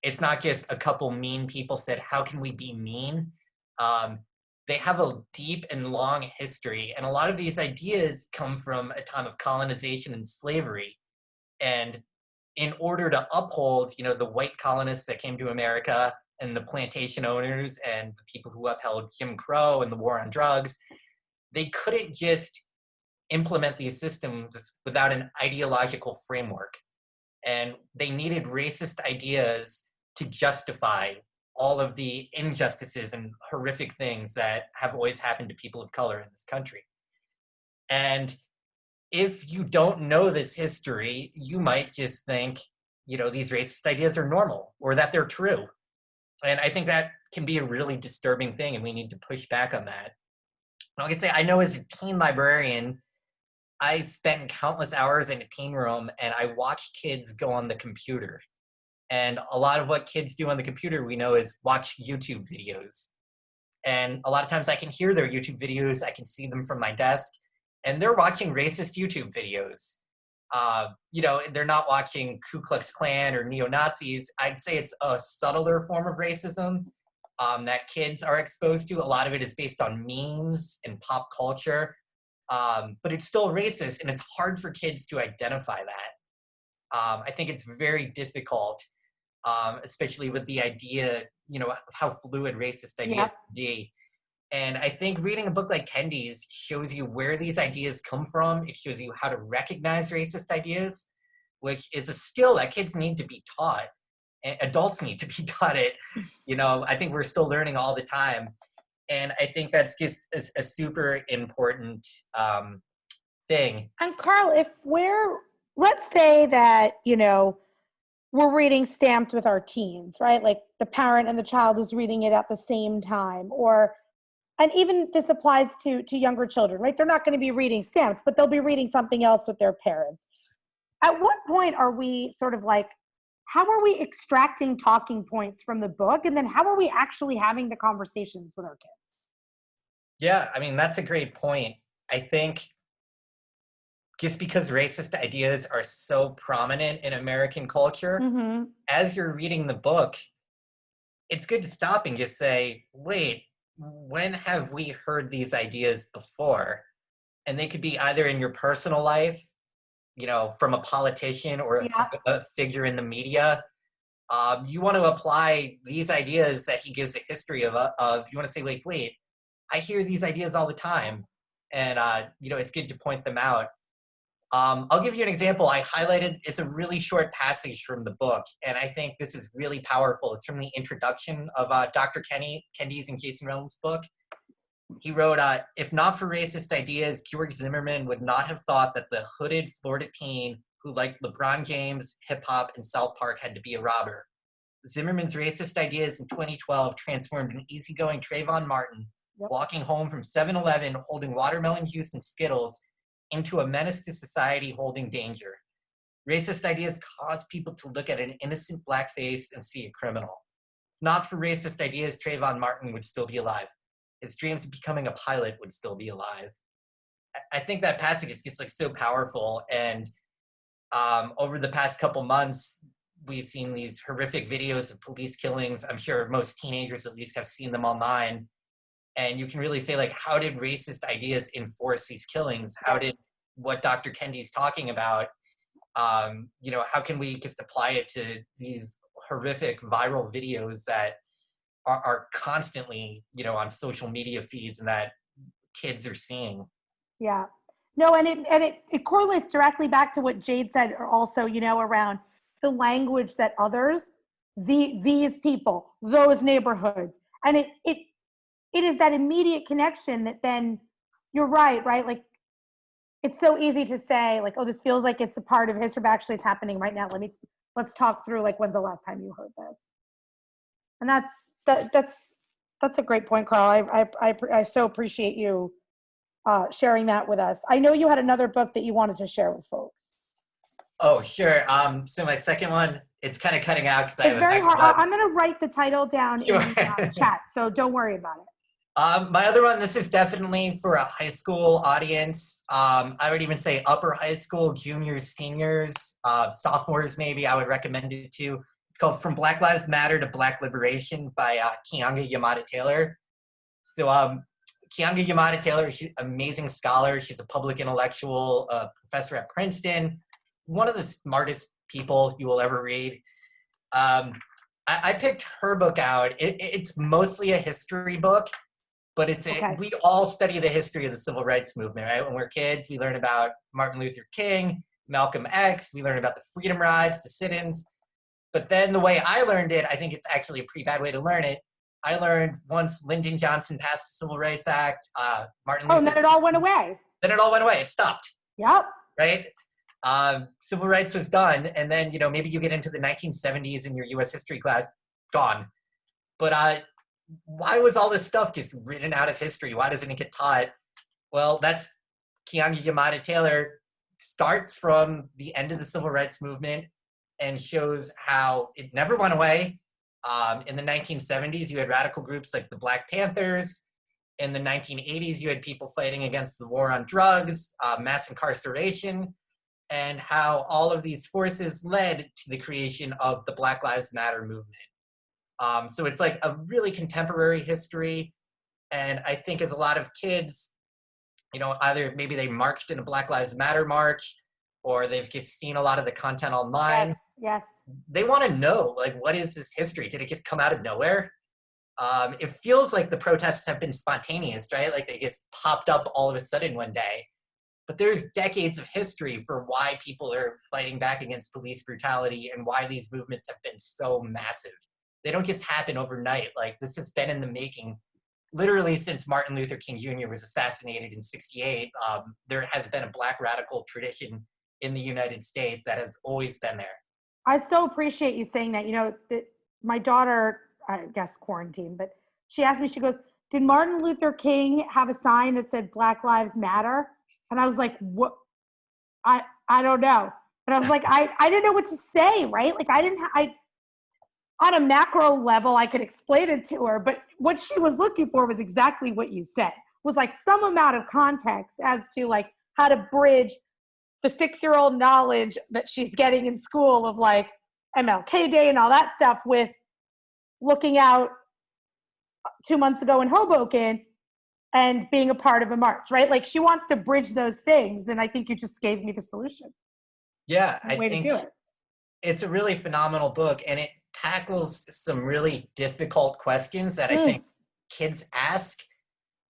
[SPEAKER 4] It's not just a couple mean people said, how can we be mean? They have a deep and long history, and a lot of these ideas come from a time of colonization and slavery. And in order to uphold, the white colonists that came to America and the plantation owners and the people who upheld Jim Crow and the war on drugs, they couldn't just implement these systems without an ideological framework. And they needed racist ideas to justify all of the injustices and horrific things that have always happened to people of color in this country. And if you don't know this history, you might just think, these racist ideas are normal or that they're true. And I think that can be a really disturbing thing, and we need to push back on that. Like I say, I know as a teen librarian, I spent countless hours in a teen room and I watched kids go on the computer. And a lot of what kids do on the computer, we know, is watch YouTube videos. And a lot of times I can hear their YouTube videos, I can see them from my desk, and they're watching racist YouTube videos. They're not watching Ku Klux Klan or neo-Nazis. I'd say it's a subtler form of racism that kids are exposed to. A lot of it is based on memes and pop culture, but it's still racist, and it's hard for kids to identify that. I think it's very difficult, especially with the idea, of how fluid racist ideas can be. And I think reading a book like Kendi's shows you where these ideas come from. It shows you how to recognize racist ideas, which is a skill that kids need to be taught. And adults need to be taught it. I think we're still learning all the time. And I think that's just a super important thing.
[SPEAKER 2] And Carl, let's say that, we're reading Stamped with our teens, right? Like the parent and the child is reading it at the same time, and even this applies to younger children, right? They're not going to be reading Stamped, but they'll be reading something else with their parents. At what point are we sort of like, how are we extracting talking points from the book? And then how are we actually having the conversations with our kids?
[SPEAKER 4] Yeah, that's a great point. I think just because racist ideas are so prominent in American culture, as you're reading the book, it's good to stop and just say, wait, when have we heard these ideas before? And they could be either in your personal life, from a politician or a figure in the media. You want to apply these ideas that he gives a history of you want to say, wait, I hear these ideas all the time. And, it's good to point them out. I'll give you an example. I highlighted, it's a really short passage from the book, and I think this is really powerful. It's from the introduction of Dr. Kendi's and Jason Reynolds' book. He wrote, if not for racist ideas, George Zimmerman would not have thought that the hooded Florida teen who liked LeBron James, hip-hop, and South Park had to be a robber. Zimmerman's racist ideas in 2012 transformed an easygoing Trayvon Martin, walking home from 7-Eleven holding watermelon juice and Skittles, into a menace to society holding danger. Racist ideas cause people to look at an innocent black face and see a criminal. Not for racist ideas, Trayvon Martin would still be alive. His dreams of becoming a pilot would still be alive. I think that passage is just so powerful. And over the past couple months, we've seen these horrific videos of police killings. I'm sure most teenagers at least have seen them online. And you can really say, how did racist ideas enforce these killings? How did what Dr. Kendi's talking about, how can we just apply it to these horrific viral videos that are constantly, on social media feeds and that kids are seeing?
[SPEAKER 2] Yeah. No, and it correlates directly back to what Jade said also, around the language that others, these people, those neighborhoods. And it is that immediate connection that then you're right? Like, it's so easy to say, oh, this feels like it's a part of history, but actually it's happening right now. Let's talk through, when's the last time you heard this? And that's a great point, Carl. I so appreciate you sharing that with us. I know you had another book that you wanted to share with folks.
[SPEAKER 4] Oh, sure. So my second one, It's kind of cutting out because I
[SPEAKER 2] It's
[SPEAKER 4] have a
[SPEAKER 2] very hard.
[SPEAKER 4] backup.
[SPEAKER 2] I'm going to write the title down in
[SPEAKER 4] Sure.
[SPEAKER 2] the chat, so don't worry about it.
[SPEAKER 4] My other one, this is definitely for a high school audience. I would even say upper high school, juniors, seniors, sophomores maybe, I would recommend it too. It's called From Black Lives Matter to Black Liberation by Keeanga-Yamahtta Taylor. So Keeanga-Yamahtta Taylor, she's an amazing scholar. She's a public intellectual, professor at Princeton, one of the smartest people you will ever read. I picked her book out. It's mostly a history book. But we all study the history of the civil rights movement, right? When we're kids, we learn about Martin Luther King, Malcolm X, we learn about the freedom rides, the sit-ins. But then the way I learned it, I think it's actually a pretty bad way to learn it. I learned once Lyndon Johnson passed the Civil Rights Act, Martin Luther
[SPEAKER 2] And then it all went away.
[SPEAKER 4] Then it all went away. It stopped.
[SPEAKER 2] Yep.
[SPEAKER 4] Right? Civil rights was done. And then, maybe you get into the 1970s in your US history class, gone. But why was all this stuff just written out of history? Why doesn't it get taught? Well, that's Keeanga-Yamahtta Taylor starts from the end of the civil rights movement and shows how it never went away. In the 1970s, you had radical groups like the Black Panthers. In the 1980s, you had people fighting against the war on drugs, mass incarceration, and how all of these forces led to the creation of the Black Lives Matter movement. So it's like a really contemporary history. And I think as a lot of kids, either maybe they marched in a Black Lives Matter march, or they've just seen a lot of the content online.
[SPEAKER 2] Yes.
[SPEAKER 4] They want to know, like, what is this history? Did it just come out of nowhere? It feels like the protests have been spontaneous, right? Like they just popped up all of a sudden one day. But there's decades of history for why people are fighting back against police brutality and why these movements have been so massive. They don't just happen overnight. Like, this has been in the making literally since Martin Luther King Jr. was assassinated in '68. There has been a Black radical tradition in the United States that has always been there.
[SPEAKER 2] I so appreciate you saying that. My daughter, I guess quarantine, but she asked me, she goes, did Martin Luther King have a sign that said Black Lives Matter? And I was like, what? I don't know. And I was like, I didn't know what to say, right? Like on a macro level, I could explain it to her, but what she was looking for was exactly what you said, was like some amount of context as to like how to bridge the 6-year-old knowledge that she's getting in school of like MLK Day and all that stuff with looking out 2 months ago in Hoboken and being a part of a march, right? Like she wants to bridge those things. And I think you just gave me the solution.
[SPEAKER 4] Yeah, I
[SPEAKER 2] Way
[SPEAKER 4] think
[SPEAKER 2] to do it.
[SPEAKER 4] it's a really phenomenal book, and it tackles some really difficult questions that I think kids ask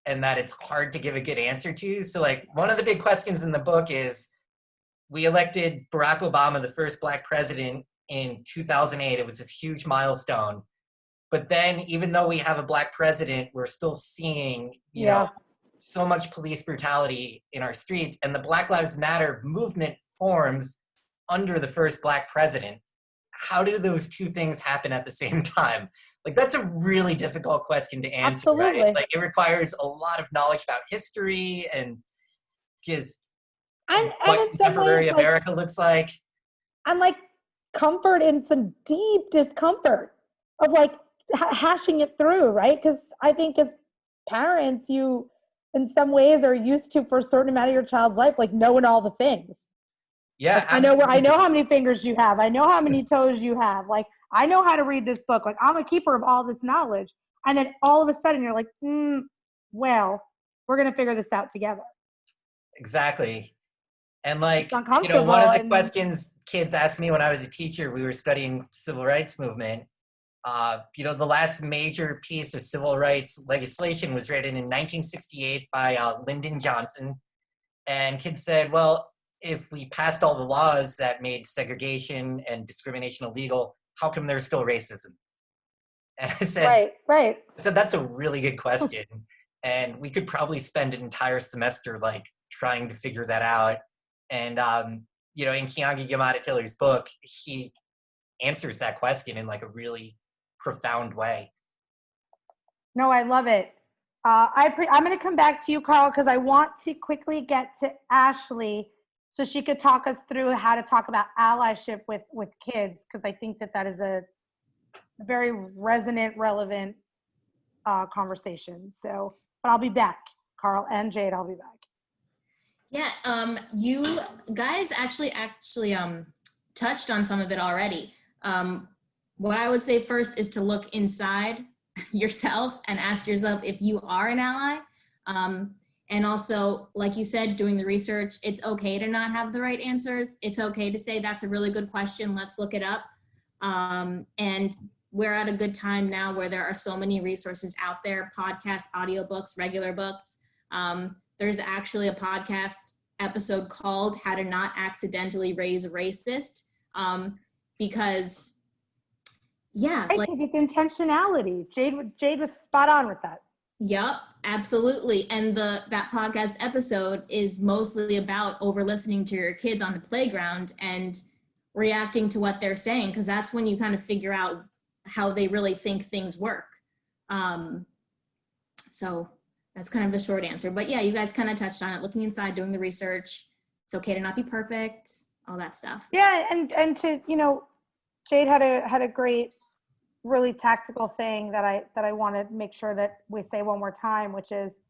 [SPEAKER 4] and that it's hard to give a good answer to. So like one of the big questions in the book is, we elected Barack Obama, the first Black president, in 2008. It was this huge milestone. But then even though we have a Black president, we're still seeing, you know, so much police brutality in our streets. And the Black Lives Matter movement forms under the first Black president. How do those two things happen at the same time? Like, that's a really difficult question to answer.
[SPEAKER 2] Absolutely.
[SPEAKER 4] Right? Like, it requires a lot of knowledge about history and just what contemporary America looks like.
[SPEAKER 2] And like comfort in some deep discomfort of like hashing it through, right? Because I think as parents, you in some ways are used to, for a certain amount of your child's life, like knowing all the things.
[SPEAKER 4] Yeah,
[SPEAKER 2] like, I know how many fingers you have. I know how many toes you have. Like, I know how to read this book. Like, I'm a keeper of all this knowledge. And then all of a sudden you're like, well, we're going to figure this out together.
[SPEAKER 4] Exactly. And like, you know, one of the questions kids asked me when I was a teacher, we were studying civil rights movement. You know, the last major piece of civil rights legislation was written in 1968 by Lyndon Johnson. And kids said, well, if we passed all the laws that made segregation and discrimination illegal, how come there's still racism? And I said,
[SPEAKER 2] right.
[SPEAKER 4] So that's a really good question. And we could probably spend an entire semester like trying to figure that out. And, you know, in Keeanga-Yamahtta Taylor's book, he answers that question in like a really profound way.
[SPEAKER 2] No, I love it. I'm going to come back to you, Carl, because I want to quickly get to Ashley. so she could talk us through how to talk about allyship with kids, because I think that is a very resonant, relevant conversation. So, but I'll be back, Carl and Jade. I'll be back.
[SPEAKER 3] Yeah, you guys actually touched on some of it already. What I would say first is to look inside yourself and ask yourself if you are an ally. And also, like you said, doing the research, it's okay to not have the right answers. It's okay to say, that's a really good question, let's look it up. And we're at a good time now where there are so many resources out there, podcasts, audiobooks, regular books. There's actually a podcast episode called How to Not Accidentally Raise a Racist, because, yeah.
[SPEAKER 2] Right, because it's intentionality. Jade was spot on with that.
[SPEAKER 3] Yep, absolutely. And that podcast episode is mostly about over listening to your kids on the playground and reacting to what they're saying, because that's when you kind of figure out how they really think things work. So that's kind of the short answer. But yeah, you guys kind of touched on it, looking inside, doing the research. It's okay to not be perfect, all that stuff.
[SPEAKER 2] Yeah, and to, Jade had a great, really tactical thing that I want to make sure that we say one more time, which is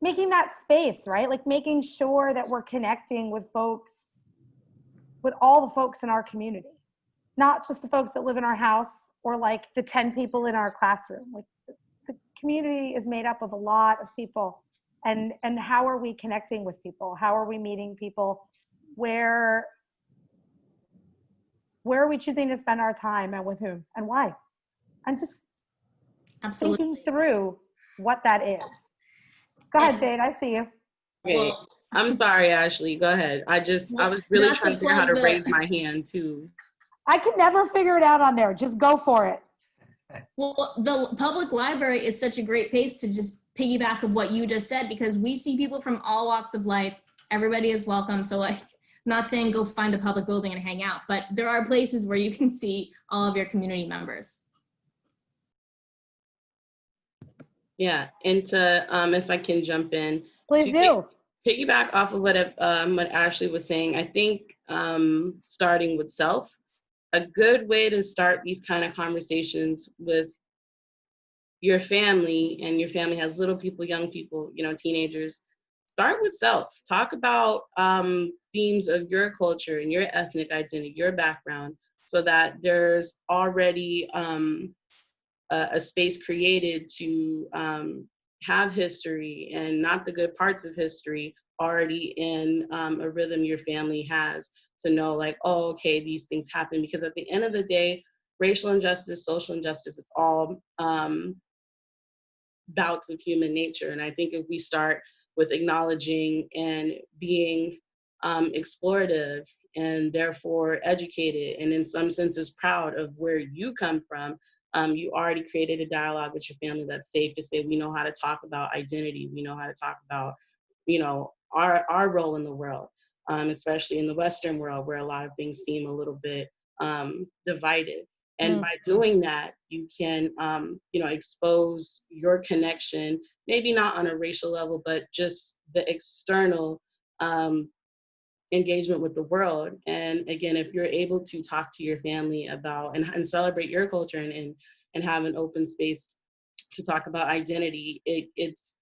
[SPEAKER 2] making that space, right? Like making sure that we're connecting with folks, with all the folks in our community, not just the folks that live in our house or like the 10 people in our classroom. Like the community is made up of a lot of people, and how are we connecting with people? How are we meeting people? Where are we choosing to spend our time, and with whom and why? And just
[SPEAKER 3] Absolutely.
[SPEAKER 2] thinking through what that is. Go ahead, Jade. I see you.
[SPEAKER 1] Okay.
[SPEAKER 3] Well,
[SPEAKER 1] I'm sorry, Ashley. Go ahead. I was really
[SPEAKER 3] not to
[SPEAKER 1] trying to figure out how to
[SPEAKER 3] plug
[SPEAKER 1] raise my hand too.
[SPEAKER 2] I can never figure it out on there. Just go for it.
[SPEAKER 3] Well, the public library is such a great place to just piggyback of what you just said, because we see people from all walks of life. Everybody is welcome. So like, I'm not saying go find a public building and hang out, but there are places where you can see all of your community members.
[SPEAKER 1] Yeah, and to if I can jump in,
[SPEAKER 2] Please
[SPEAKER 1] to
[SPEAKER 2] do.
[SPEAKER 1] piggyback off of what Ashley was saying. I think starting with self, a good way to start these kind of conversations with your family, and your family has little people, young people, teenagers. Start with self. Talk about themes of your culture and your ethnic identity, your background, so that there's already a space created to have history, and not the good parts of history, already in a rhythm your family has, to know like, oh, okay, these things happen. Because at the end of the day, racial injustice, social injustice, it's all bouts of human nature. And I think if we start with acknowledging and being explorative, and therefore educated, and in some senses proud of where you come from, you already created a dialogue with your family that's safe to say, we know how to talk about identity. We know how to talk about, our role in the world, especially in the Western world, where a lot of things seem a little bit divided. And by doing that, you can, expose your connection, maybe not on a racial level, but just the external engagement with the world. And again, if you're able to talk to your family about and celebrate your culture, and have an open space to talk about identity, it's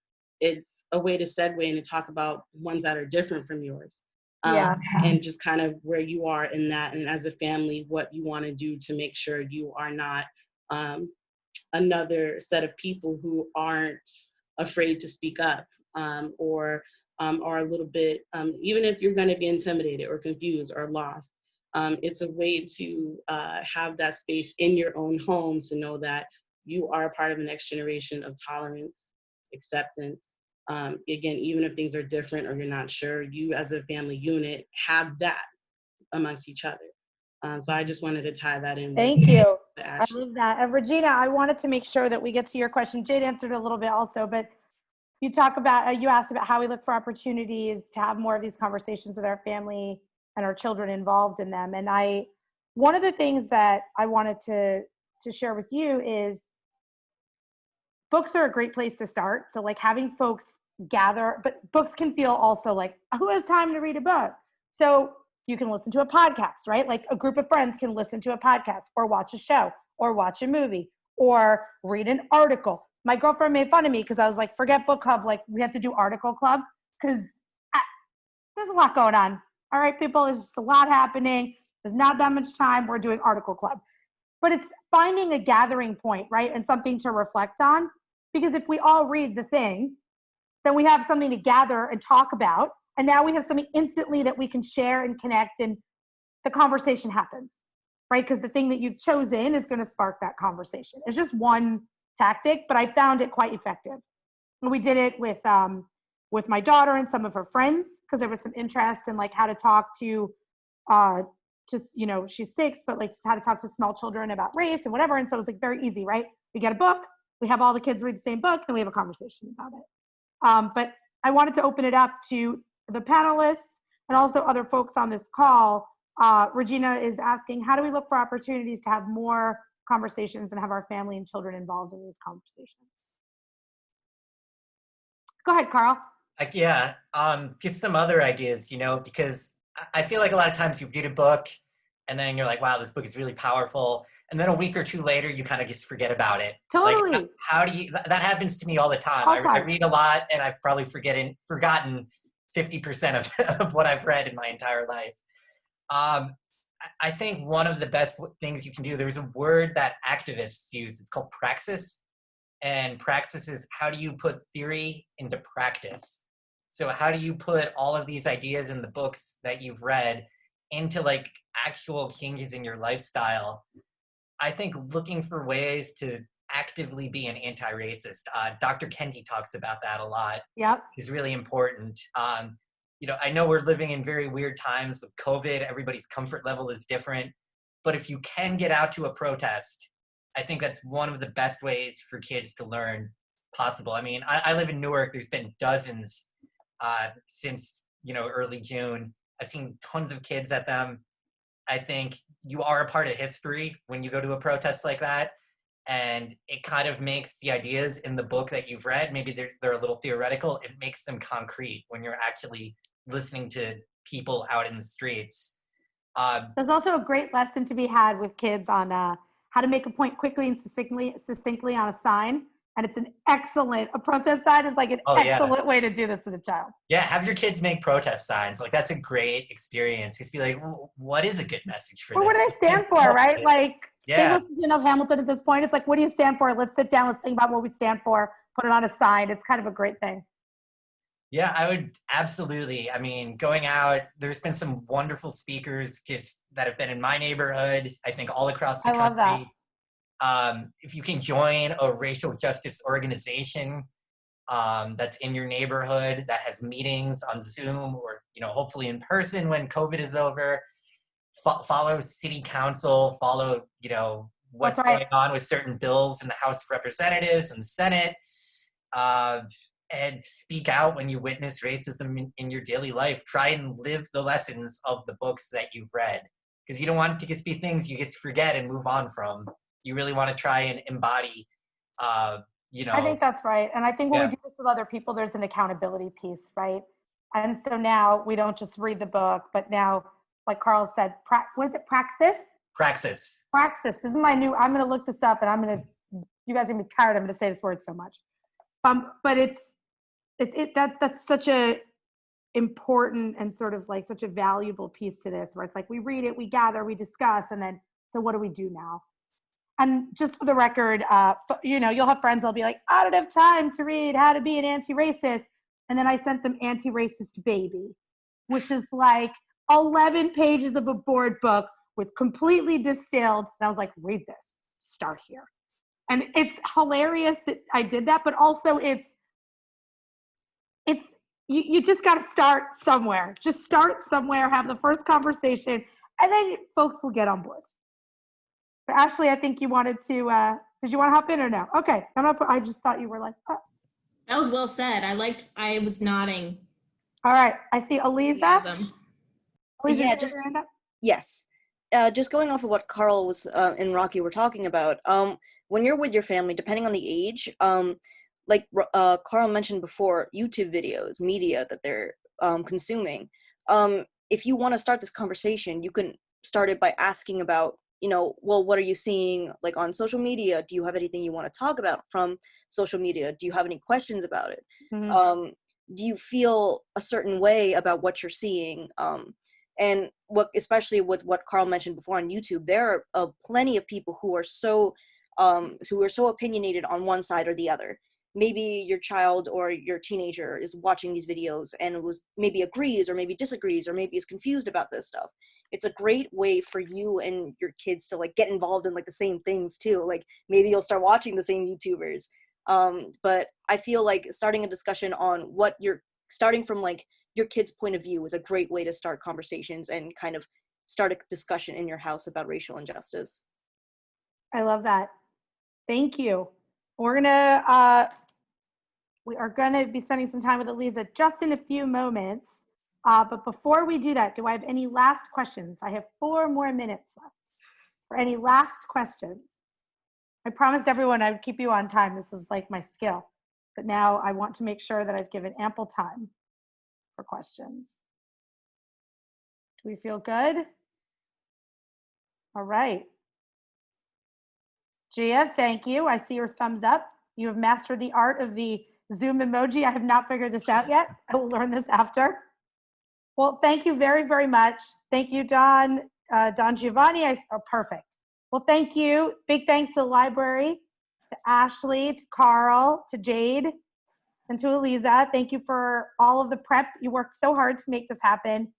[SPEAKER 1] a way to segue and to talk about ones that are different from yours. And just kind of where you are in that, and as a family, what you want to do to make sure you are not another set of people who aren't afraid to speak up, or are a little bit, even if you're going to be intimidated or confused or lost. It's a way to have that space in your own home, to know that you are a part of the next generation of tolerance, acceptance. Again, even if things are different or you're not sure, you as a family unit have that amongst each other. So I just wanted to tie that in.
[SPEAKER 2] Thank you. I love that. And Regina, I wanted to make sure that we get to your question. Jade answered a little bit also, but you talk about, you asked about how we look for opportunities to have more of these conversations with our family and our children involved in them. And one of the things that I wanted to share with you is books are a great place to start. So like having folks gather, but books can feel also like, who has time to read a book? So you can listen to a podcast, right? Like a group of friends can listen to a podcast or watch a show or watch a movie or read an article. My girlfriend made fun of me because I was like, forget book club. Like we have to do article club because there's a lot going on. All right, people, there's just a lot happening. There's not that much time. We're doing article club. But it's finding a gathering point, right? And something to reflect on. Because if we all read the thing, then we have something to gather and talk about. And now we have something instantly that we can share and connect, and the conversation happens, right? Because the thing that you've chosen is going to spark that conversation. It's just one tactic, but I found it quite effective. And we did it with my daughter and some of her friends because there was some interest in like how to talk to just, you know, she's 6, but like how to talk to small children about race and whatever. And so it was like very easy, right? We get a book, we have all the kids read the same book, and we have a conversation about it. But I wanted to open it up to the panelists and also other folks on this call. Regina is asking, how do we look for opportunities to have more conversations and have our family and children involved in these conversations? Go ahead, Carl.
[SPEAKER 4] Yeah, just some other ideas, you know, because I feel like a lot of times you read a book and then you're like, wow, this book is really powerful. And then a week or two later, you kind of just forget about it.
[SPEAKER 2] Totally.
[SPEAKER 4] Like, how do you, that happens to me all the time.
[SPEAKER 2] All the
[SPEAKER 4] I
[SPEAKER 2] time.
[SPEAKER 4] read a lot and I've probably forgotten 50% of what I've read in my entire life. I think one of the best things you can do, there's a word that activists use, it's called praxis. And praxis is how do you put theory into practice? So how do you put all of these ideas in the books that you've read into like actual changes in your lifestyle? I think looking for ways to actively be an anti-racist. Dr. Kendi talks about that a lot.
[SPEAKER 2] Yep.
[SPEAKER 4] Is really important. You know, I know we're living in very weird times with COVID. Everybody's comfort level is different. But if you can get out to a protest, I think that's one of the best ways for kids to learn possible. I mean, I live in Newark. There's been dozens since, you know, early June. I've seen tons of kids at them. I think you are a part of history when you go to a protest like that. And it kind of makes the ideas in the book that you've read, maybe they're a little theoretical, it makes them concrete when you're actually listening to people out in the streets.
[SPEAKER 2] There's also a great lesson to be had with kids on how to make a point quickly and succinctly on a sign. And it's a protest sign is like an excellent way to do this with a child.
[SPEAKER 4] Yeah, have your kids make protest signs. Like, that's a great experience. Just be like, well, what is a good message for this?
[SPEAKER 2] What do they stand for, right? Like,
[SPEAKER 4] yeah.
[SPEAKER 2] They listen to enough Hamilton at this point. It's like, what do you stand for? Let's sit down. Let's think about what we stand for. Put it on a sign. It's kind of a great thing.
[SPEAKER 4] Yeah, I would absolutely. I mean, going out, there's been some wonderful speakers just that have been in my neighborhood, I think all across the country.
[SPEAKER 2] Love that.
[SPEAKER 4] If you can join a racial justice organization that's in your neighborhood that has meetings on Zoom or, you know, hopefully in person when COVID is over, follow city council, follow, you know, what's going on with certain bills in the House of Representatives and the Senate, and speak out when you witness racism in your daily life. Try and live the lessons of the books that you've read, because you don't want it to just be things you just forget and move on from. You really want to try and embody, you know.
[SPEAKER 2] I think that's right. And I think when we do this with other people, there's an accountability piece, right? And so now we don't just read the book, but now, like Carl said, what is it, praxis?
[SPEAKER 4] Praxis.
[SPEAKER 2] Praxis. This is my new, I'm going to look this up and you guys are going to be tired. I'm going to say this word so much. But that's such a important and sort of like such a valuable piece to this, where it's like we read it, we gather, we discuss, and then, so what do we do now? And just for the record, you know, you'll have friends that'll be like, I don't have time to read How to Be an Anti-Racist. And then I sent them Anti-Racist Baby, which is like 11 pages of a board book with completely distilled. And I was like, read this, start here. And it's hilarious that I did that, but also you just got to start somewhere. Just start somewhere, have the first conversation, and then folks will get on board. But Ashley, I think you wanted to, did you want to hop in or no? Okay, I just thought you were like, oh.
[SPEAKER 3] That was well said. I was nodding.
[SPEAKER 2] All right, I see Aliza.
[SPEAKER 5] Yeah, yes. Just going off of what Carl was and Raakhee were talking about, when you're with your family, depending on the age, like Carl mentioned before, YouTube videos, media that they're consuming, if you want to start this conversation, you can start it by asking about, well, what are you seeing like on social media? Do you have anything you want to talk about from social media? Do you have any questions about it?
[SPEAKER 2] Mhm.
[SPEAKER 5] Do you feel a certain way about what you're seeing? And especially with what Carl mentioned before on YouTube, there are plenty of people who are so opinionated on one side or the other. Maybe your child or your teenager is watching these videos and maybe agrees or maybe disagrees or maybe is confused about this stuff. It's a great way for you and your kids to like get involved in like the same things too. Like maybe you'll start watching the same YouTubers. But I feel like starting a discussion on what you're starting from, like your kid's point of view, is a great way to start conversations and kind of start a discussion in your house about racial injustice.
[SPEAKER 2] I love that. Thank you. We are gonna be spending some time with Aliza just in a few moments. But before we do that, do I have any last questions? I have 4 more minutes left. For any last questions? I promised everyone I would keep you on time. This is like my skill. But now I want to make sure that I've given ample time for questions. Do we feel good? All right. Gia, thank you. I see your thumbs up. You have mastered the art of the Zoom emoji. I have not figured this out yet. I will learn this after. Well, thank you very, very much. Thank you, Don Giovanni. Perfect. Well, thank you. Big thanks to the library, to Ashley, to Carl, to Jade, and to Aliza. Thank you for all of the prep. You worked so hard to make this happen.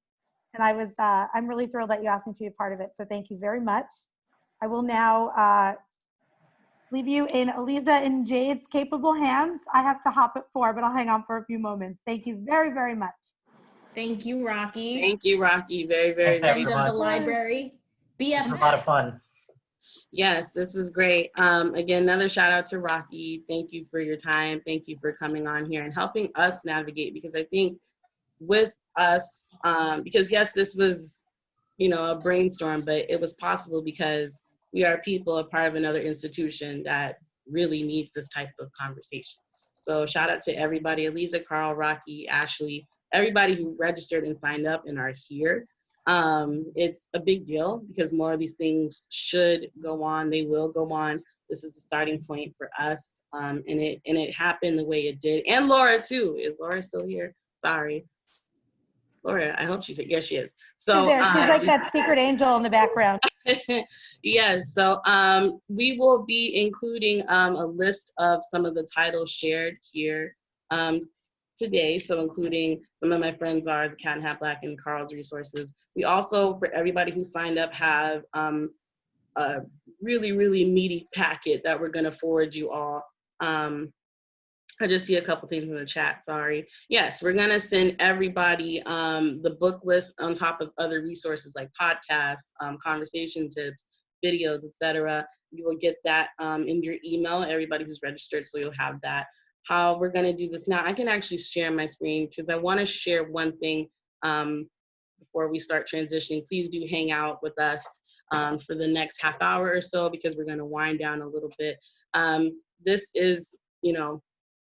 [SPEAKER 2] And I'm really thrilled that you asked me to be a part of it. So thank you very much. I will now leave you in Aliza and Jade's capable hands. I have to hop at 4, but I'll hang on for a few moments. Thank you very, very much.
[SPEAKER 3] Thank you, Raakhee.
[SPEAKER 1] Thank you, Raakhee. Very, very
[SPEAKER 4] Thanks,
[SPEAKER 1] much.
[SPEAKER 3] Friends of the
[SPEAKER 4] everyone.
[SPEAKER 3] library.
[SPEAKER 4] This was a
[SPEAKER 3] BFF.
[SPEAKER 4] lot of fun.
[SPEAKER 1] Yes, this was great. Again, another shout out to Raakhee. Thank you for your time. Thank you for coming on here and helping us navigate, because I think with us, because yes, this was, a brainstorm, but it was possible because we are people, a part of another institution that really needs this type of conversation. So shout out to everybody, Aliza, Carl, Raakhee, Ashley, everybody who registered and signed up and are here. It's a big deal because more of these things should go on. They will go on. This is a starting point for us. And it happened the way it did. And Laura too. Is Laura still here? Sorry. Laura, I hope she's here. Yes, she is. So
[SPEAKER 2] She's there. She's like that secret angel in the background.
[SPEAKER 1] yes, so we will be including a list of some of the titles shared here today, so including some of my friends ours, Cat and Hat Black and Carl's resources. We also, for everybody who signed up, have a really, really meaty packet that we're going to forward you all. I just see a couple things in the chat, sorry. Yes, we're gonna send everybody the book list on top of other resources like podcasts, conversation tips, videos, etc. You will get that in your email, everybody who's registered, so you'll have that. How we're gonna do this now, I can actually share my screen because I wanna share one thing before we start transitioning. Please do hang out with us for the next half hour or so because we're gonna wind down a little bit. This is,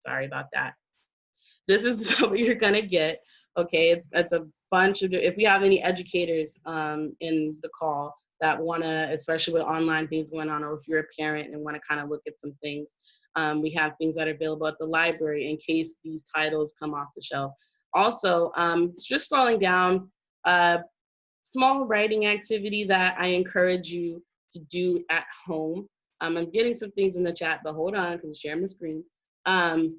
[SPEAKER 1] sorry about that. This is what you're gonna get. Okay, it's a bunch of, if we have any educators in the call that wanna, especially with online things going on, or if you're a parent and wanna kind of look at some things, we have things that are available at the library in case these titles come off the shelf. Also, just scrolling down, small writing activity that I encourage you to do at home. I'm getting some things in the chat, but hold on, because I'm sharing my screen.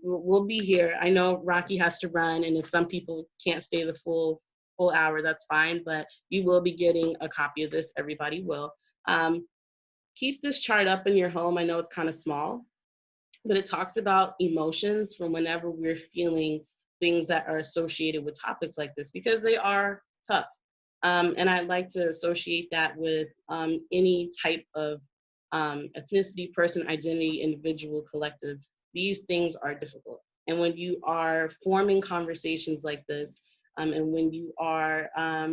[SPEAKER 1] We'll be here. I know Raakhee has to run, and if some people can't stay the full hour, that's fine, but you will be getting a copy of this. Everybody will. Keep this chart up in your home. I know it's kind of small, but it talks about emotions from whenever we're feeling things that are associated with topics like this, because they are tough. And I'd like to associate that with any type of ethnicity, person, identity, individual, collective. These things are difficult. And when you are forming conversations like this, and when you are,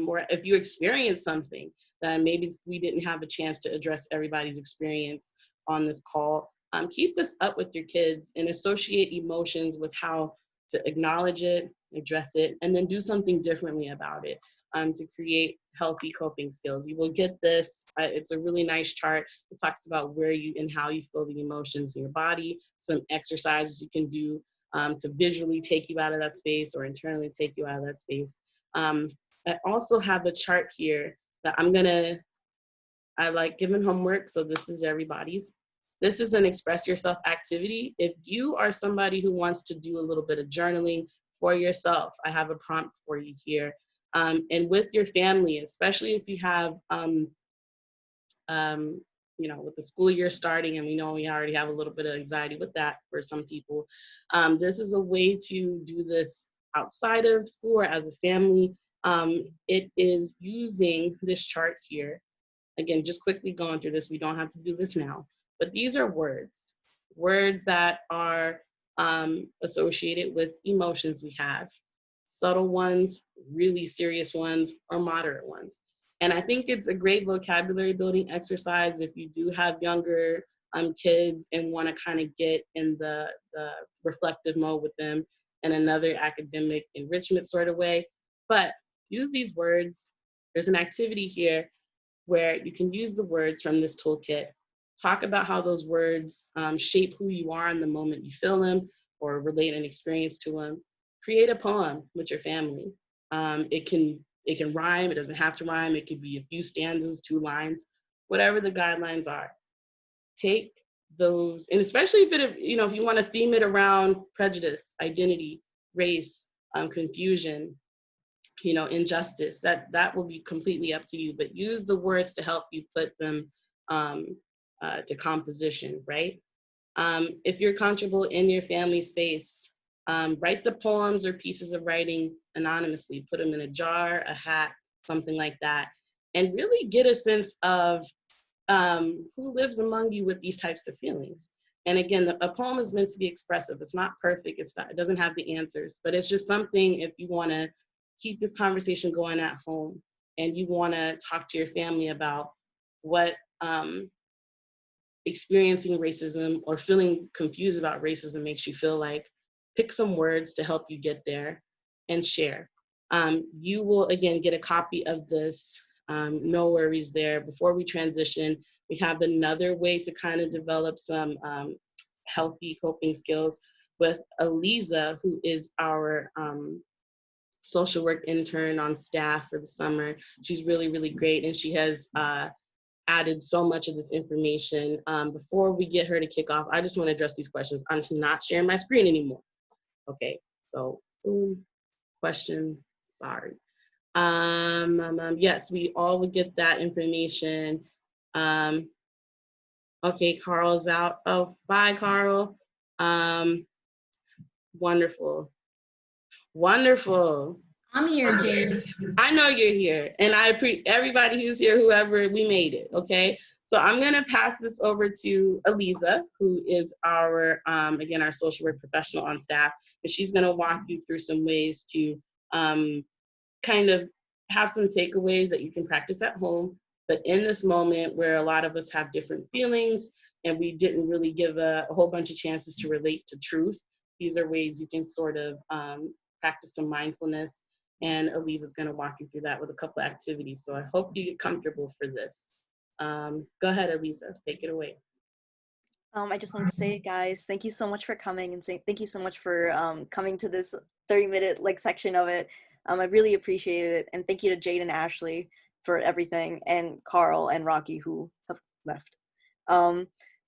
[SPEAKER 1] or if you experience something that maybe we didn't have a chance to address everybody's experience on this call, keep this up with your kids and associate emotions with how to acknowledge it, address it, and then do something differently about it. to create healthy coping skills. You will get this. It's a really nice chart. It talks about where you and how you feel the emotions in your body, some exercises you can do to visually take you out of that space or internally take you out of that space. I also have a chart here that I like giving homework, so this is everybody's. This is an express yourself activity. If you are somebody who wants to do a little bit of journaling for yourself, I have a prompt for you here. And with your family, especially if you have, with the school year starting, and we know we already have a little bit of anxiety with that for some people, this is a way to do this outside of school or as a family. It is using this chart here. Again, just quickly going through this, we don't have to do this now, but these are words that are associated with emotions we have, subtle ones, really serious ones, or moderate ones. And I think it's a great vocabulary building exercise if you do have younger kids and want to kind of get in the reflective mode with them in another academic enrichment sort of way. But use these words. There's an activity here where you can use the words from this toolkit, talk about how those words shape who you are in the moment you feel them or relate an experience to them. Create a poem with your family. It can rhyme, it doesn't have to rhyme, it could be a few stanzas, 2 lines, whatever the guidelines are. Take those, and especially if you want to theme it around prejudice, identity, race, confusion, injustice, that will be completely up to you, but use the words to help you put them to composition, right? If you're comfortable in your family space, write the poems or pieces of writing anonymously, put them in a jar, a hat, something like that, and really get a sense of who lives among you with these types of feelings. And again, a poem is meant to be expressive. It's not perfect. It doesn't have the answers, but it's just something if you want to keep this conversation going at home and you want to talk to your family about what experiencing racism or feeling confused about racism makes you feel like, pick some words to help you get there and share. You will, again, get a copy of this. No worries there. Before we transition, we have another way to kind of develop some healthy coping skills with Aliza, who is our social work intern on staff for the summer. She's really, really great, and she has added so much of this information. Before we get her to kick off, I just want to address these questions. I'm not sharing my screen anymore. Okay, so question, sorry. Yes, we all would get that information. Okay, Carl's out. Oh, bye, Carl. Wonderful. Wonderful.
[SPEAKER 3] I'm here, Jade.
[SPEAKER 1] I know you're here, and I appreciate everybody who's here, whoever, we made it, okay? So I'm gonna pass this over to Aliza, who is our, again, our social work professional on staff, and she's gonna walk you through some ways to kind of have some takeaways that you can practice at home, but in this moment where a lot of us have different feelings and we didn't really give a whole bunch of chances to relate to truth, these are ways you can sort of practice some mindfulness. And Aliza's going to walk you through that with a couple of activities. So I hope you get comfortable for this. Go ahead, Aliza, take it away.
[SPEAKER 5] I just wanted to say, guys, thank you so much for coming, and thank you so much for coming to this 30-minute section of it. I really appreciate it, and thank you to Jade and Ashley for everything, and Carl and Raakhee who have left.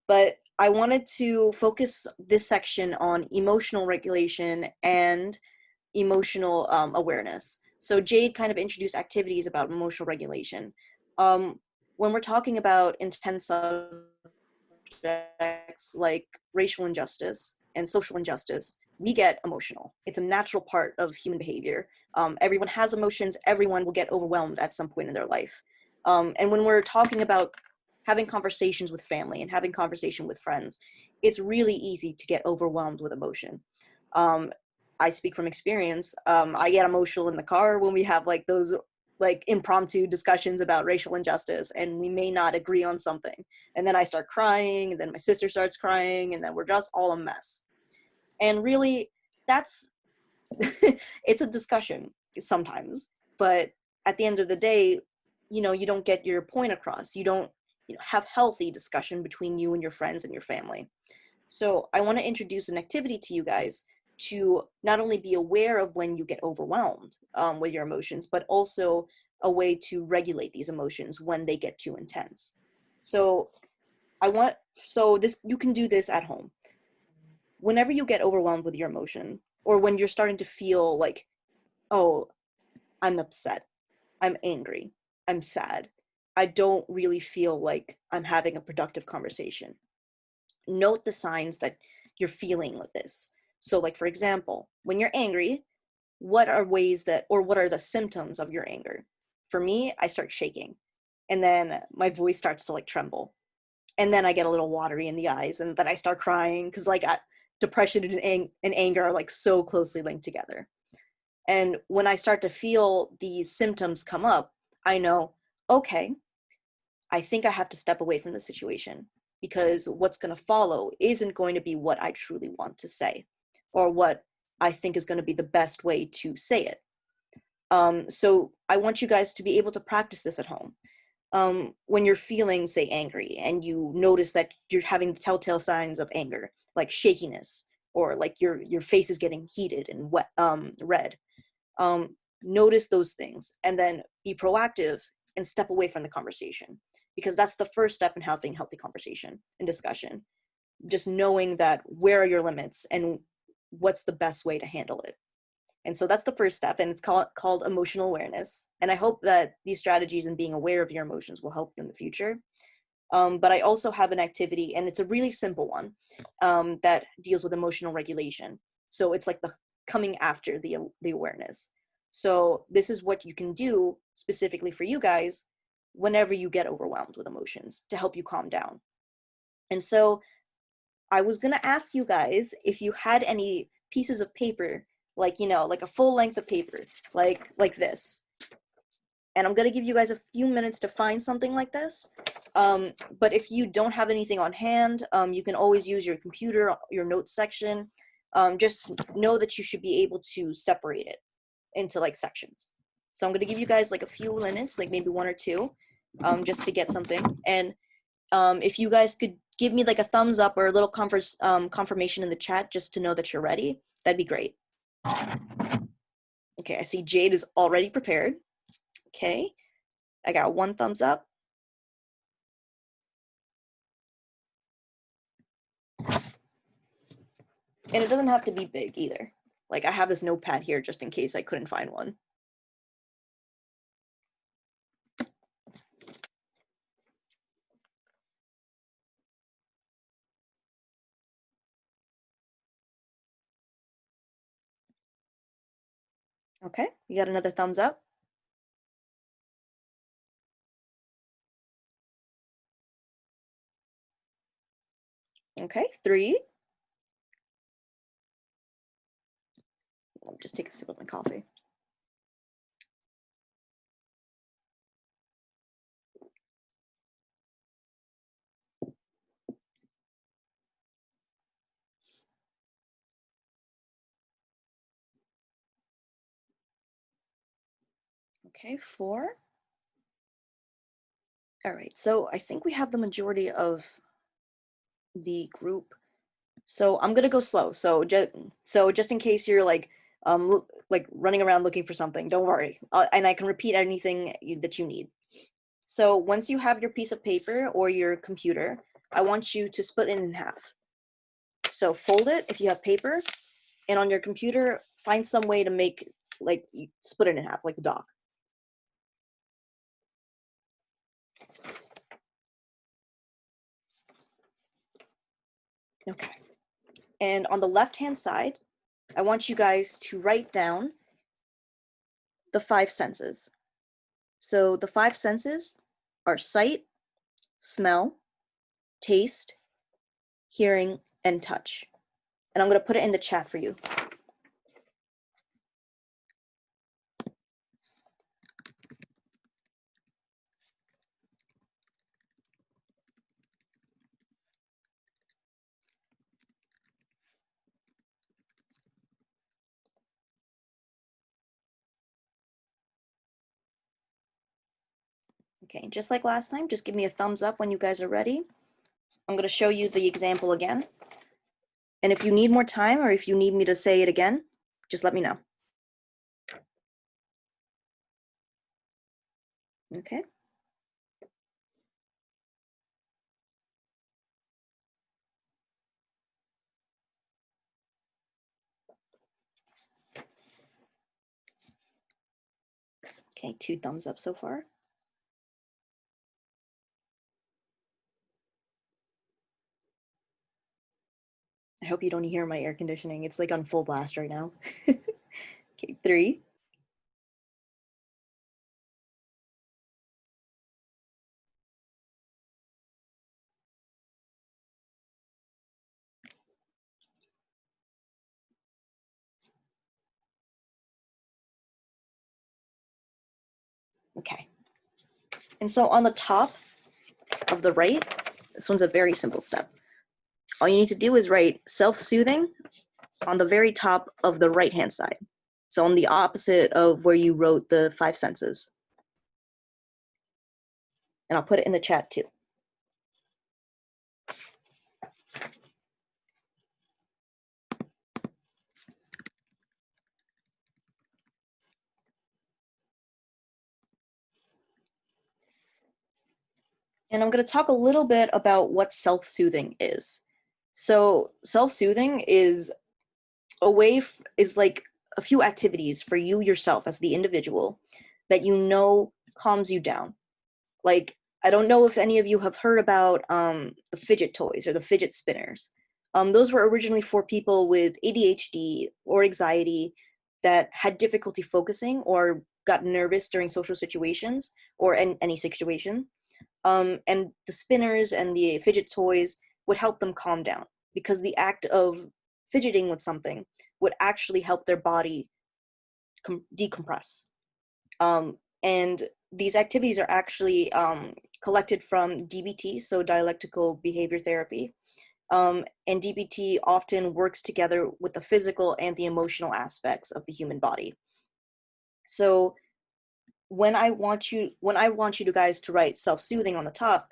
[SPEAKER 5] But I wanted to focus this section on emotional regulation and emotional awareness. So Jade kind of introduced activities about emotional regulation. When we're talking about intense subjects like racial injustice and social injustice, we get emotional. It's a natural part of human behavior. Everyone has emotions. Everyone will get overwhelmed at some point in their life. And when we're talking about having conversations with family and having conversation with friends, it's really easy to get overwhelmed with emotion. I speak from experience. I get emotional in the car when we have those impromptu discussions about racial injustice, and we may not agree on something. And then I start crying, and then my sister starts crying, and then we're just all a mess. And really, that's, it's a discussion sometimes, but at the end of the day, you don't get your point across. You don't have healthy discussion between you and your friends and your family. So I want to introduce an activity to you guys to not only be aware of when you get overwhelmed with your emotions, but also a way to regulate these emotions when they get too intense. So you can do this at home. Whenever you get overwhelmed with your emotion, or when you're starting to feel like, oh, I'm upset, I'm angry, I'm sad, I don't really feel like I'm having a productive conversation. Note the signs that you're feeling with this. So, like, for example, when you're angry, what are the symptoms of your anger? For me, I start shaking, and then my voice starts to like tremble, and then I get a little watery in the eyes, and then I start crying because depression and anger are like so closely linked together. And when I start to feel these symptoms come up, I know, okay, I think I have to step away from the situation, because what's going to follow isn't going to be what I truly want to say or what I think is going to be the best way to say it. So I want you guys to be able to practice this at home. When you're feeling, say, angry, and you notice that you're having the telltale signs of anger, like shakiness, or like your face is getting heated and wet, red. Notice those things, and then be proactive and step away from the conversation, because that's the first step in having healthy conversation and discussion. Just knowing that where are your limits and what's the best way to handle it. And so that's the first step, and it's called emotional awareness. And I hope that these strategies and being aware of your emotions will help you in the future. But I also have an activity, and it's a really simple one, that deals with emotional regulation. So it's like the coming after the awareness. So this is what you can do specifically for you guys whenever you get overwhelmed with emotions to help you calm down. And so I was gonna ask you guys if you had any pieces of paper, like like a full length of paper, like this. And I'm gonna give you guys a few minutes to find something like this. But if you don't have anything on hand, you can always use your computer, your notes section. Just know that you should be able to separate it into like sections. So I'm gonna give you guys like a few minutes, like maybe one or two, just to get something. And if you guys could give me like a thumbs up or a little confirmation in the chat just to know that you're ready, that'd be great. Okay, I see Jade is already prepared. Okay, I got one thumbs up. And it doesn't have to be big either. Like I have this notepad here just in case I couldn't find one. Okay, you got another thumbs up? Okay, 3. Let me just take a sip of my coffee. Okay, 4. All right, so I think we have the majority of the group. So I'm gonna go slow. So just in case you're like running around looking for something, don't worry. And I can repeat anything that you need. So once you have your piece of paper or your computer, I want you to split it in half. So fold it if you have paper, and on your computer, find some way to make like split it in half, like the dock. Okay. And on the left-hand side, I want you guys to write down the 5 senses. So the 5 senses are sight, smell, taste, hearing, and touch. And I'm going to put it in the chat for you. Okay, just like last time, just give me a thumbs up when you guys are ready. I'm going to show you the example again. And if you need more time or if you need me to say it again, just let me know. Okay. Okay, 2 thumbs up so far. I hope you don't hear my air conditioning. It's like on full blast right now. Okay, 3. Okay. And so on the top of the right, this one's a very simple step. All you need to do is write self-soothing on the very top of the right-hand side. So on the opposite of where you wrote the 5 senses. And I'll put it in the chat too. And I'm going to talk a little bit about what self-soothing is. So self-soothing is is like a few activities for you yourself as the individual that you know calms you down. Like, I don't know if any of you have heard about the fidget toys or the fidget spinners. Those were originally for people with ADHD or anxiety that had difficulty focusing or got nervous during social situations or in any situation. And the spinners and the fidget toys would help them calm down because the act of fidgeting with something would actually help their body decompress. And these activities are actually collected from DBT, so dialectical behavior therapy. And DBT often works together with the physical and the emotional aspects of the human body. So when I want you to guys to write self-soothing on the top,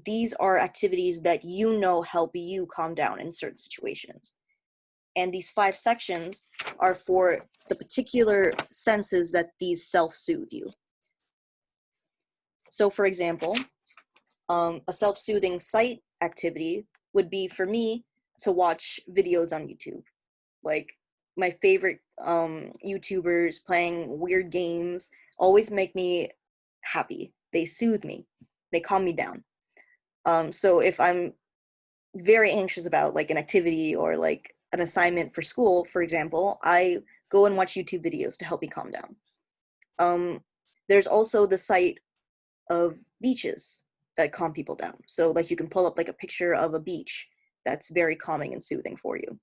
[SPEAKER 5] these are activities that you know help you calm down in certain situations. And these 5 sections are for the particular senses that these self-soothe you. So for example, a self-soothing sight activity would be for me to watch videos on YouTube. Like my favorite YouTubers playing weird games always make me happy. They soothe me. They calm me down. So if I'm very anxious about like an activity or like an assignment for school, for example, I go and watch YouTube videos to help me calm down. There's also the sight of beaches that calm people down. So like you can pull up like a picture of a beach that's very calming and soothing for you.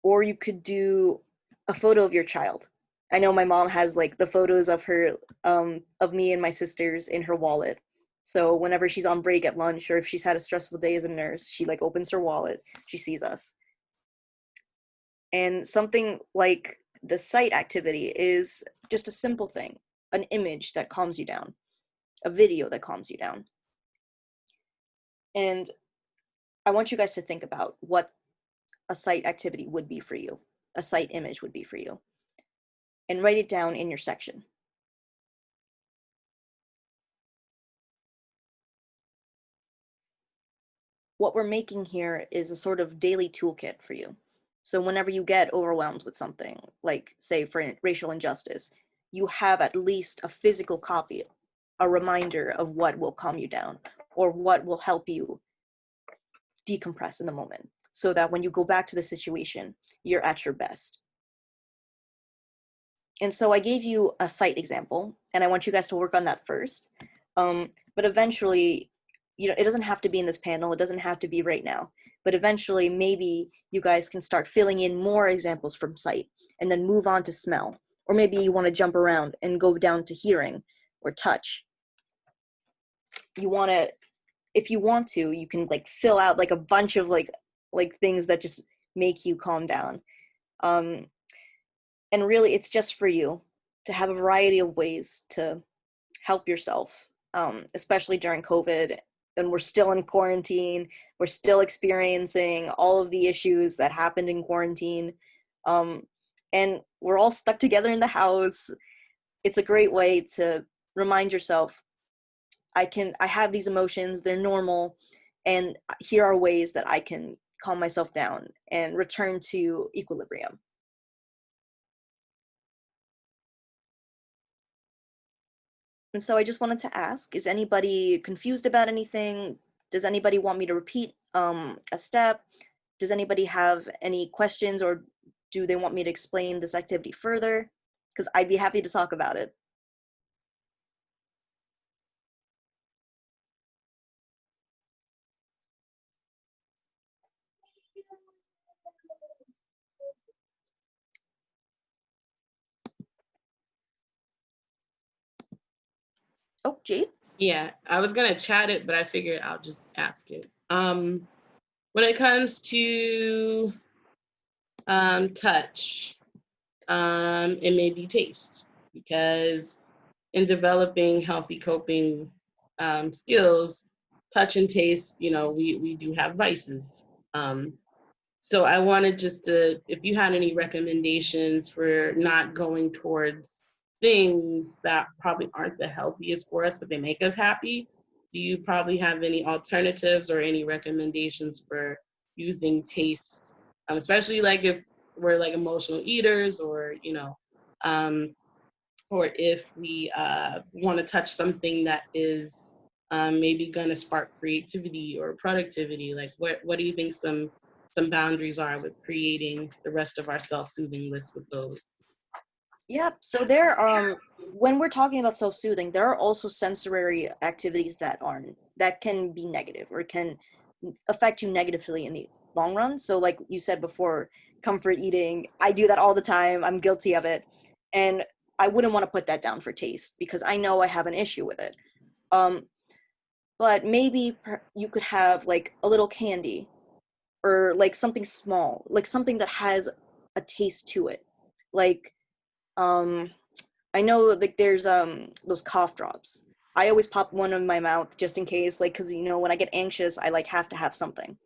[SPEAKER 5] Or you could do a photo of your child. I know my mom has like the photos of her, of me and my sisters in her wallet. So whenever she's on break at lunch or if she's had a stressful day as a nurse, she like opens her wallet, she sees us. And something like the sight activity is just a simple thing, an image that calms you down, a video that calms you down. And I want you guys to think about what a sight activity would be for you, a sight image would be for you, and write it down in your section. What we're making here is a sort of daily toolkit for you. So whenever you get overwhelmed with something, like say for racial injustice, you have at least a physical copy, a reminder of what will calm you down or what will help you decompress in the moment so that when you go back to the situation, you're at your best. And so I gave you a site example and I want you guys to work on that first. But eventually, you know, it doesn't have to be in this panel. It doesn't have to be right now. But eventually, maybe you guys can start filling in more examples from sight and then move on to smell. Or maybe you want to jump around and go down to hearing or touch. If you want to, you can like fill out like a bunch of like things that just make you calm down. And really, it's just for you. have a variety of ways to help yourself, especially during COVID. And we're still in quarantine. We're still experiencing all of the issues that happened in quarantine. And we're all stuck together in the house. It's a great way to remind yourself, I have these emotions, they're normal, and here are ways that I can calm myself down and return to equilibrium. And so I just wanted to ask, is anybody confused about anything? Does anybody want me to repeat a step? Does anybody have any questions, or do they want me to explain this activity further? Because I'd be happy to talk about it. Oh, Jade?
[SPEAKER 1] Yeah, I was gonna chat it, but I figured I'll just ask it. When it comes to touch, it may be taste, because in developing healthy coping skills, touch and taste, we do have vices. So I wanted just to, if you had any recommendations for not going towards things that probably aren't the healthiest for us, but they make us happy, do you probably have any alternatives or any recommendations for using taste, especially like if we're like emotional eaters, um, or if we want to touch something that is maybe going to spark creativity or productivity? Like, what do you think some boundaries are with creating the rest of our self-soothing list with those?
[SPEAKER 5] Yeah, so when we're talking about self-soothing, there are also sensory activities that can be negative or can affect you negatively in the long run. So like you said before, comfort eating, I do that all the time. I'm guilty of it. And I wouldn't want to put that down for taste because I know I have an issue with it. Um, but maybe you could have like a little candy or like something small, like something that has a taste to it. Like, um, I know like there's those cough drops. I always pop one in my mouth just in case, like, cause when I get anxious, I like have to have something.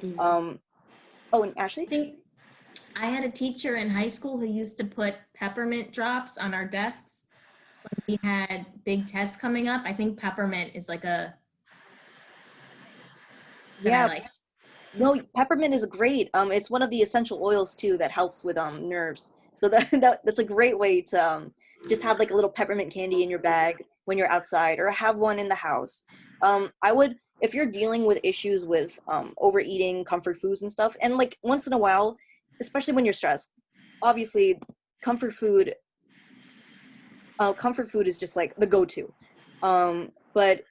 [SPEAKER 1] Mhm.
[SPEAKER 5] Um, oh, and
[SPEAKER 3] I
[SPEAKER 5] Ashley?
[SPEAKER 3] think I had a teacher in high school who used to put peppermint drops on our desks when we had big tests coming up. I think peppermint is like a that I
[SPEAKER 5] Yeah,
[SPEAKER 3] like.
[SPEAKER 5] no, peppermint is great. It's one of the essential oils too that helps with nerves. So that's a great way to just have like a little peppermint candy in your bag when you're outside, or have one in the house. I would, if you're dealing with issues with overeating, comfort foods and stuff, and like once in a while, especially when you're stressed, obviously comfort food, comfort food is just like the go-to. But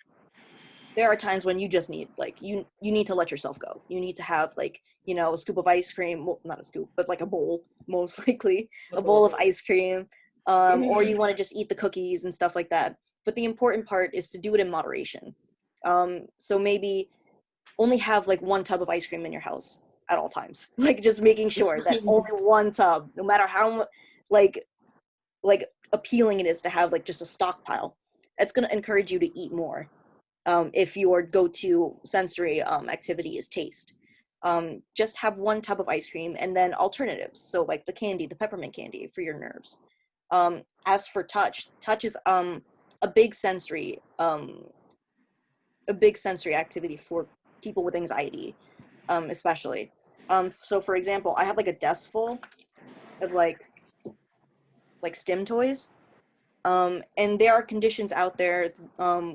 [SPEAKER 5] there are times when you just need like you need to let yourself go. You need to have like a scoop of ice cream, well, not a scoop, but like a bowl, most likely a bowl of ice cream, or you want to just eat the cookies and stuff like that. But the important part is to do it in moderation. So maybe only have like one tub of ice cream in your house at all times. Like just making sure that only one tub, no matter how like like appealing it is to have like just a stockpile. That's going to encourage you to eat more. If your go-to sensory activity is taste. Just have one tub of ice cream and then alternatives. So like the candy, the peppermint candy for your nerves. As for touch is a big sensory activity for people with anxiety, especially. So for example, I have like a desk full of like stim toys. And there are conditions out there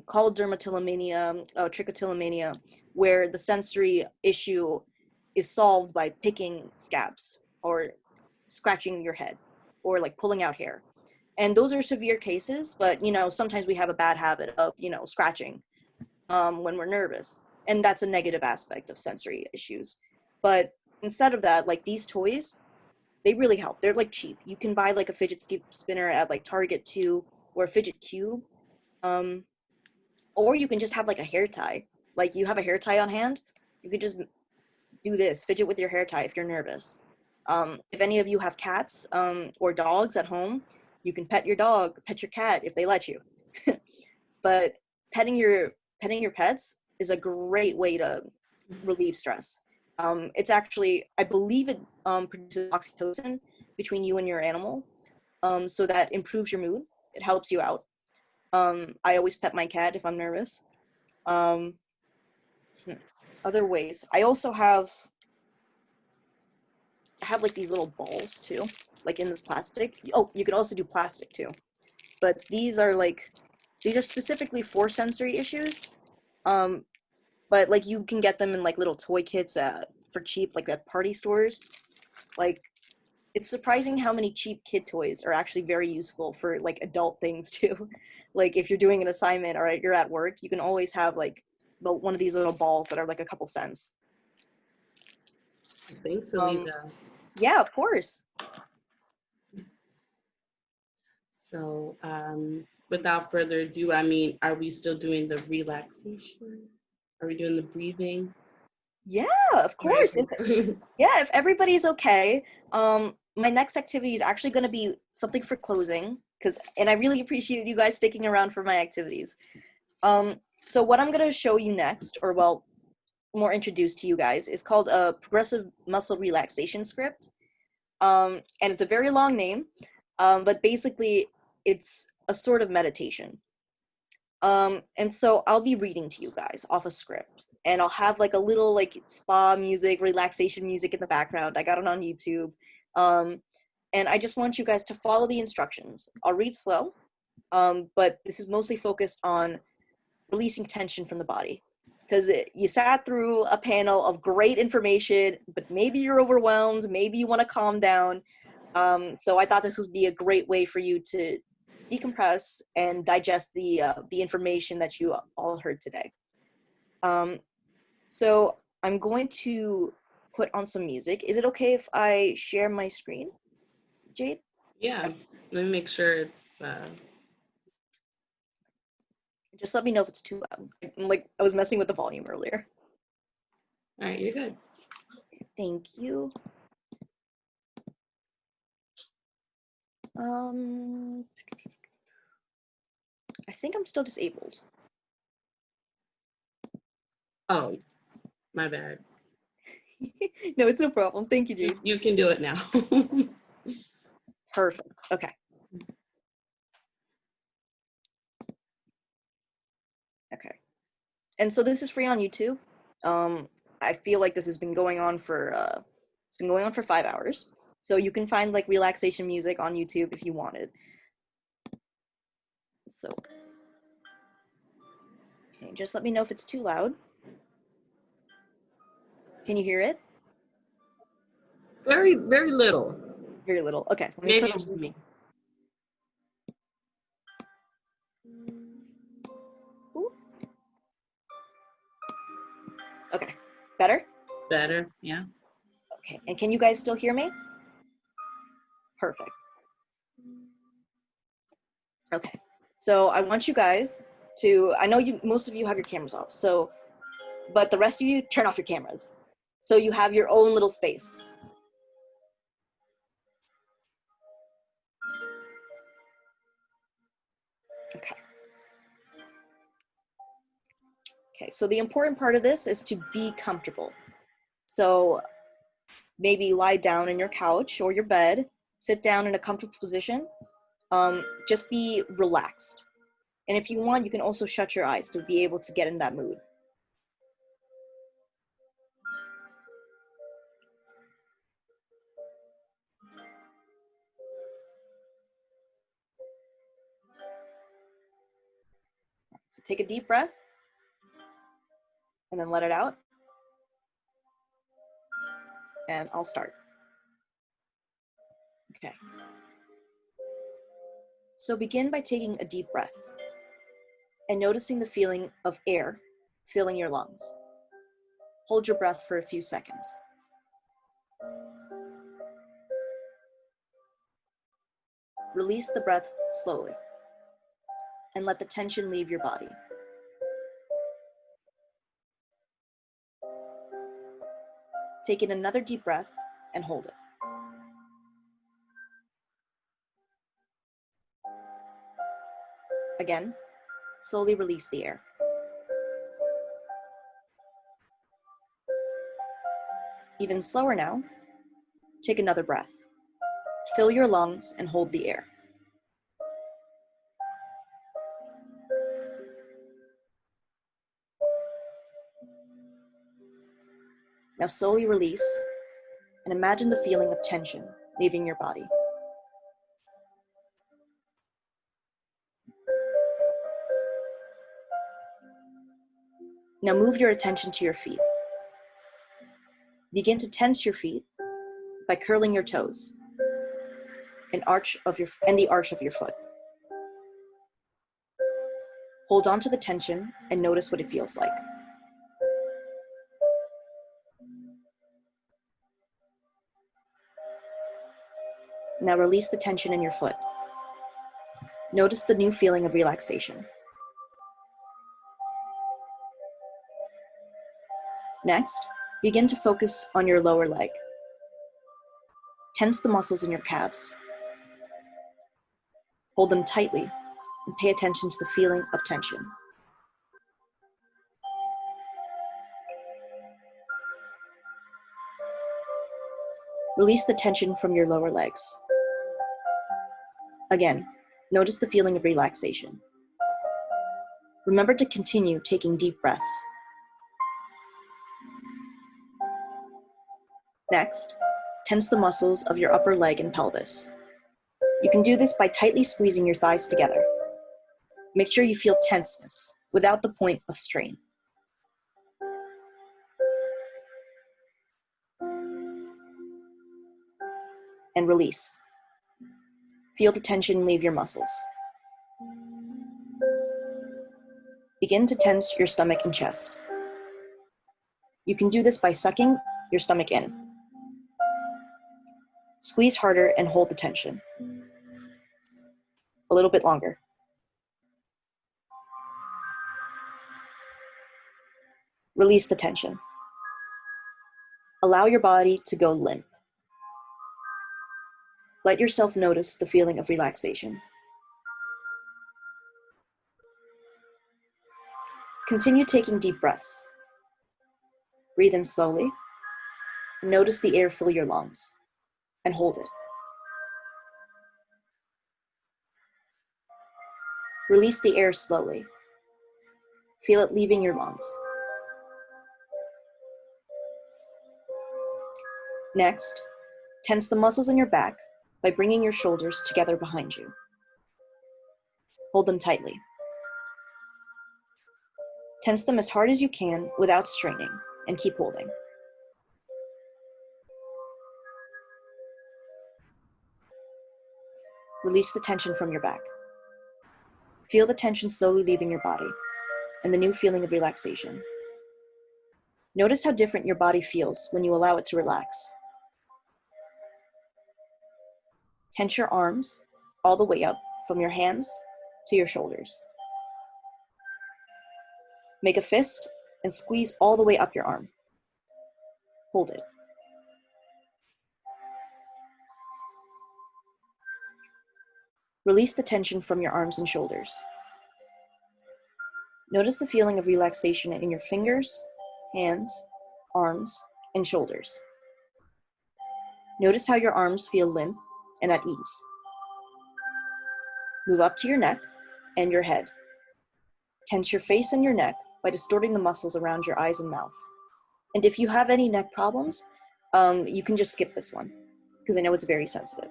[SPEAKER 5] called dermatillomania, trichotillomania, where the sensory issue is solved by picking scabs or scratching your head or like pulling out hair. And those are severe cases, but sometimes we have a bad habit of scratching when we're nervous, and that's a negative aspect of sensory issues. But instead of that, like these toys, they really help. They're like cheap. You can buy like a fidget spinner at like Target too, or a fidget cube. Um, or you can just have like a hair tie. Like you have a hair tie on hand, you could just do this, fidget with your hair tie if you're nervous. If any of you have cats or dogs at home, You can pet your dog, pet your cat if they let you. But petting your pets is a great way to relieve stress. It's actually, I believe it produces oxytocin between you and your animal, so that improves your mood. It helps you out. I always pet my cat if I'm nervous. Um, Other ways, I also have like these little balls too, like in this plastic. Oh, you could also do plastic too, but these are specifically for sensory issues. But like you can get them in like little toy kits for cheap, like at party stores. Like, it's surprising how many cheap kid toys are actually very useful for like adult things too. Like if you're doing an assignment or you're at work, you can always have like one of these little balls that are like a couple cents.
[SPEAKER 1] Thanks, Aliza.
[SPEAKER 5] Yeah, of course.
[SPEAKER 1] So without further ado, I mean, are we still doing the relaxation? Are we doing the breathing?
[SPEAKER 5] Yeah, of course. If everybody's okay, my next activity is actually going to be something for closing, and I really appreciate you guys sticking around for my activities. So what I'm going to show you next, or well, more introduced to you guys, is called a progressive muscle relaxation script. And it's a very long name, but basically it's a sort of meditation. And so I'll be reading to you guys off a script, and I'll have like a little like spa music, relaxation music in the background. I got it on YouTube. And I just want you guys to follow the instructions. I'll read slow, but this is mostly focused on releasing tension from the body. Because you sat through a panel of great information, but maybe you're overwhelmed, maybe you want to calm down. So I thought this would be a great way for you to decompress and digest the information that you all heard today. So I'm going to put on some music. Is it okay if I share my screen, Jade?
[SPEAKER 1] Yeah, let me make sure it's
[SPEAKER 5] Just let me know if it's too loud. I was messing with the volume earlier.
[SPEAKER 1] all right, you're good.
[SPEAKER 5] Thank you. I think I'm still disabled.
[SPEAKER 1] Oh, my bad.
[SPEAKER 5] No, it's no problem. Thank you, Jade.
[SPEAKER 1] You can do it now.
[SPEAKER 5] Perfect. Okay. Okay. And so this is free on YouTube. I feel like this has been going on for 5 hours. So you can find like relaxation music on YouTube if you wanted. So okay, just let me know if it's too loud. Can you hear it?
[SPEAKER 1] Very, very little.
[SPEAKER 5] Very little. Okay. Let me
[SPEAKER 1] Maybe
[SPEAKER 5] put
[SPEAKER 1] it's just me.
[SPEAKER 5] Ooh. Okay. Better?
[SPEAKER 1] Better, yeah.
[SPEAKER 5] Okay. And can you guys still hear me? Perfect. Okay. So I want you guys to, I know most of you have your cameras off, but the rest of you turn off your cameras. So you have your own little space. Okay. Okay, so the important part of this is to be comfortable. So maybe lie down in your couch or your bed, sit down in a comfortable position, just be relaxed. And if you want, you can also shut your eyes to be able to get in that mood. So take a deep breath and then let it out. And I'll start. Okay. So begin by taking a deep breath and noticing the feeling of air filling your lungs. Hold your breath for a few seconds. Release the breath slowly and let the tension leave your body. Take in another deep breath and hold it. Again, slowly release the air. Even slower now, take another breath. Fill your lungs and hold the air. Now slowly release and imagine the feeling of tension leaving your body. Now move your attention to your feet. Begin to tense your feet by curling your toes and the arch of your foot. Hold on to the tension and notice what it feels like. Now release the tension in your foot. Notice the new feeling of relaxation. Next, begin to focus on your lower leg. Tense the muscles in your calves. Hold them tightly and pay attention to the feeling of tension. Release the tension from your lower legs. Again, notice the feeling of relaxation. Remember to continue taking deep breaths. Next, tense the muscles of your upper leg and pelvis. You can do this by tightly squeezing your thighs together. Make sure you feel tenseness without the point of strain. And release. Feel the tension leave your muscles. Begin to tense your stomach and chest. You can do this by sucking your stomach in. Squeeze harder and hold the tension. A little bit longer. Release the tension. Allow your body to go limp. Let yourself notice the feeling of relaxation. Continue taking deep breaths. Breathe in slowly. Notice the air fill your lungs and hold it. Release the air slowly. Feel it leaving your lungs. Next, tense the muscles in your back by bringing your shoulders together behind you. Hold them tightly. Tense them as hard as you can without straining, and keep holding. Release the tension from your back. Feel the tension slowly leaving your body and the new feeling of relaxation. Notice how different your body feels when you allow it to relax. Tense your arms all the way up from your hands to your shoulders. Make a fist and squeeze all the way up your arm. Hold it. Release the tension from your arms and shoulders. Notice the feeling of relaxation in your fingers, hands, arms, and shoulders. Notice how your arms feel limp and at ease. Move up to your neck and your head. Tense your face and your neck by distorting the muscles around your eyes and mouth. And if you have any neck problems, you can just skip this one, because I know it's very sensitive.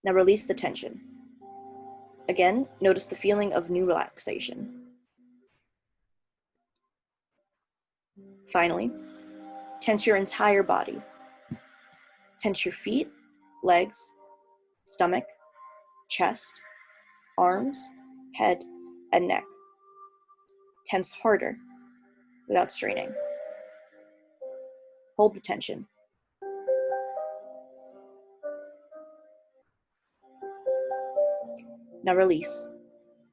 [SPEAKER 5] Now release the tension. Again, notice the feeling of new relaxation. Finally, tense your entire body. Tense your feet, legs, stomach, chest, arms, head, and neck. Tense harder without straining. Hold the tension. Now release.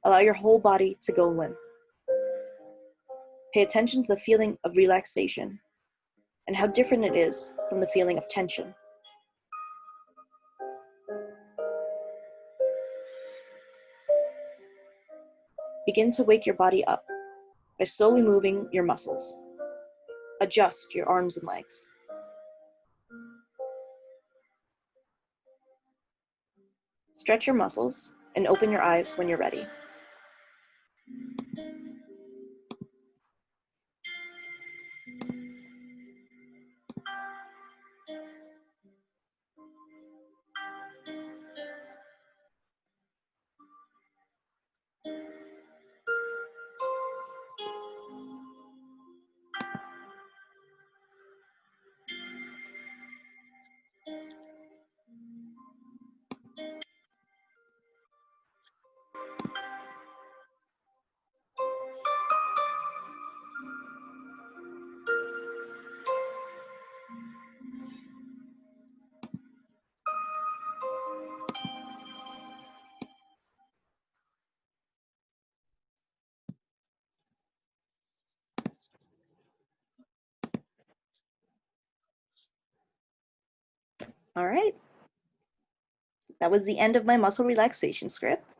[SPEAKER 5] Allow your whole body to go limp. Pay attention to the feeling of relaxation and how different it is from the feeling of tension. begin to wake your body up by slowly moving your muscles. Adjust your arms and legs. Stretch your muscles and open your eyes when you're ready. All right. That was the end of my muscle relaxation script.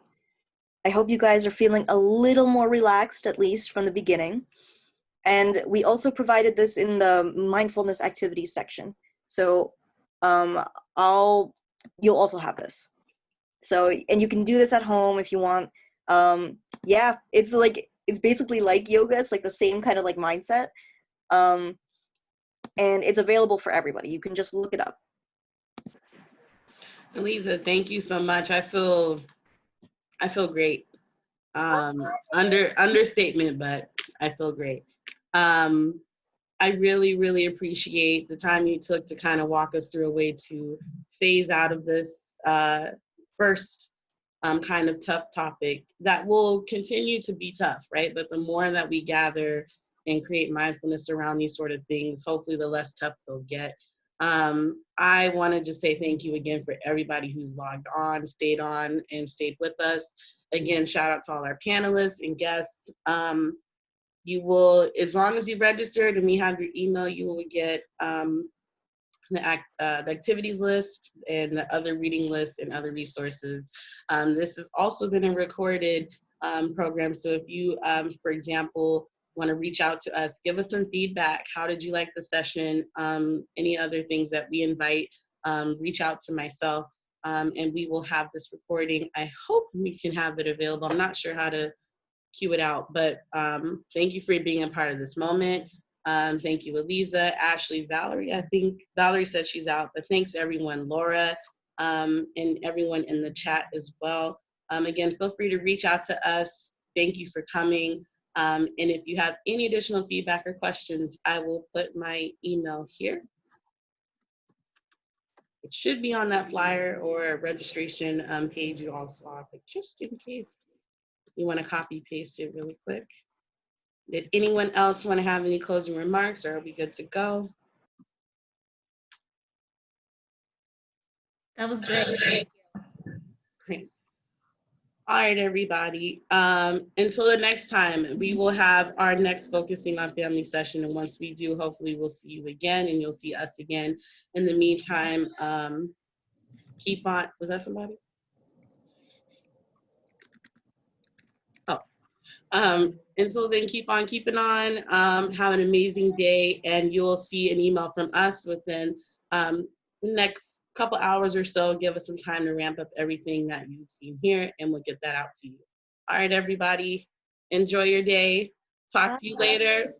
[SPEAKER 5] I hope you guys are feeling a little more relaxed, at least from the beginning. And we also provided this in the mindfulness activities section. So you'll also have this. So, and you can do this at home if you want. Yeah, it's basically like yoga. It's like the same kind of like mindset. And it's available for everybody. You can just look it up.
[SPEAKER 1] Aliza, thank you so much. I feel great. Understatement, but I feel great. I really, really appreciate the time you took to kind of walk us through a way to phase out of this first kind of tough topic that will continue to be tough, right? But the more that we gather and create mindfulness around these sort of things, hopefully the less tough they'll get. I wanted to say thank you again for everybody who's logged on, and stayed with us. Again, shout out to all our panelists and guests. You will, as long as you registered and we have your email, you will get the activities list and the other reading list and other resources. This has also been a recorded program. So if you, for example, want to reach out to us, give us some feedback. How did you like the session? Any other things that we invite, reach out to myself and we will have this recording. I hope we can have it available. I'm not sure how to cue it out, but thank you for being a part of this moment. Thank you, Aliza, Ashley, Valerie. I think Valerie said she's out, but thanks everyone, Laura, and everyone in the chat as well. Again, feel free to reach out to us. Thank you for coming. And if you have any additional feedback or questions, I will put my email here. It should be on that flyer or registration page you all saw, but just in case you want to copy paste it really quick. Did anyone else want to have any closing remarks, or are we good to go?
[SPEAKER 3] That was great.
[SPEAKER 1] Great. All right, everybody. Until the next time, we will have our next Focusing on Family session. And once we do, hopefully we'll see you again and you'll see us again. In the meantime, keep on, was that somebody? Oh, until then, keep on keeping on. Have an amazing day, and you'll see an email from us within the next couple hours or so. Give us some time to ramp up everything that you've seen here, and we'll get that out to you. All right, everybody, enjoy your day. Talk to you later.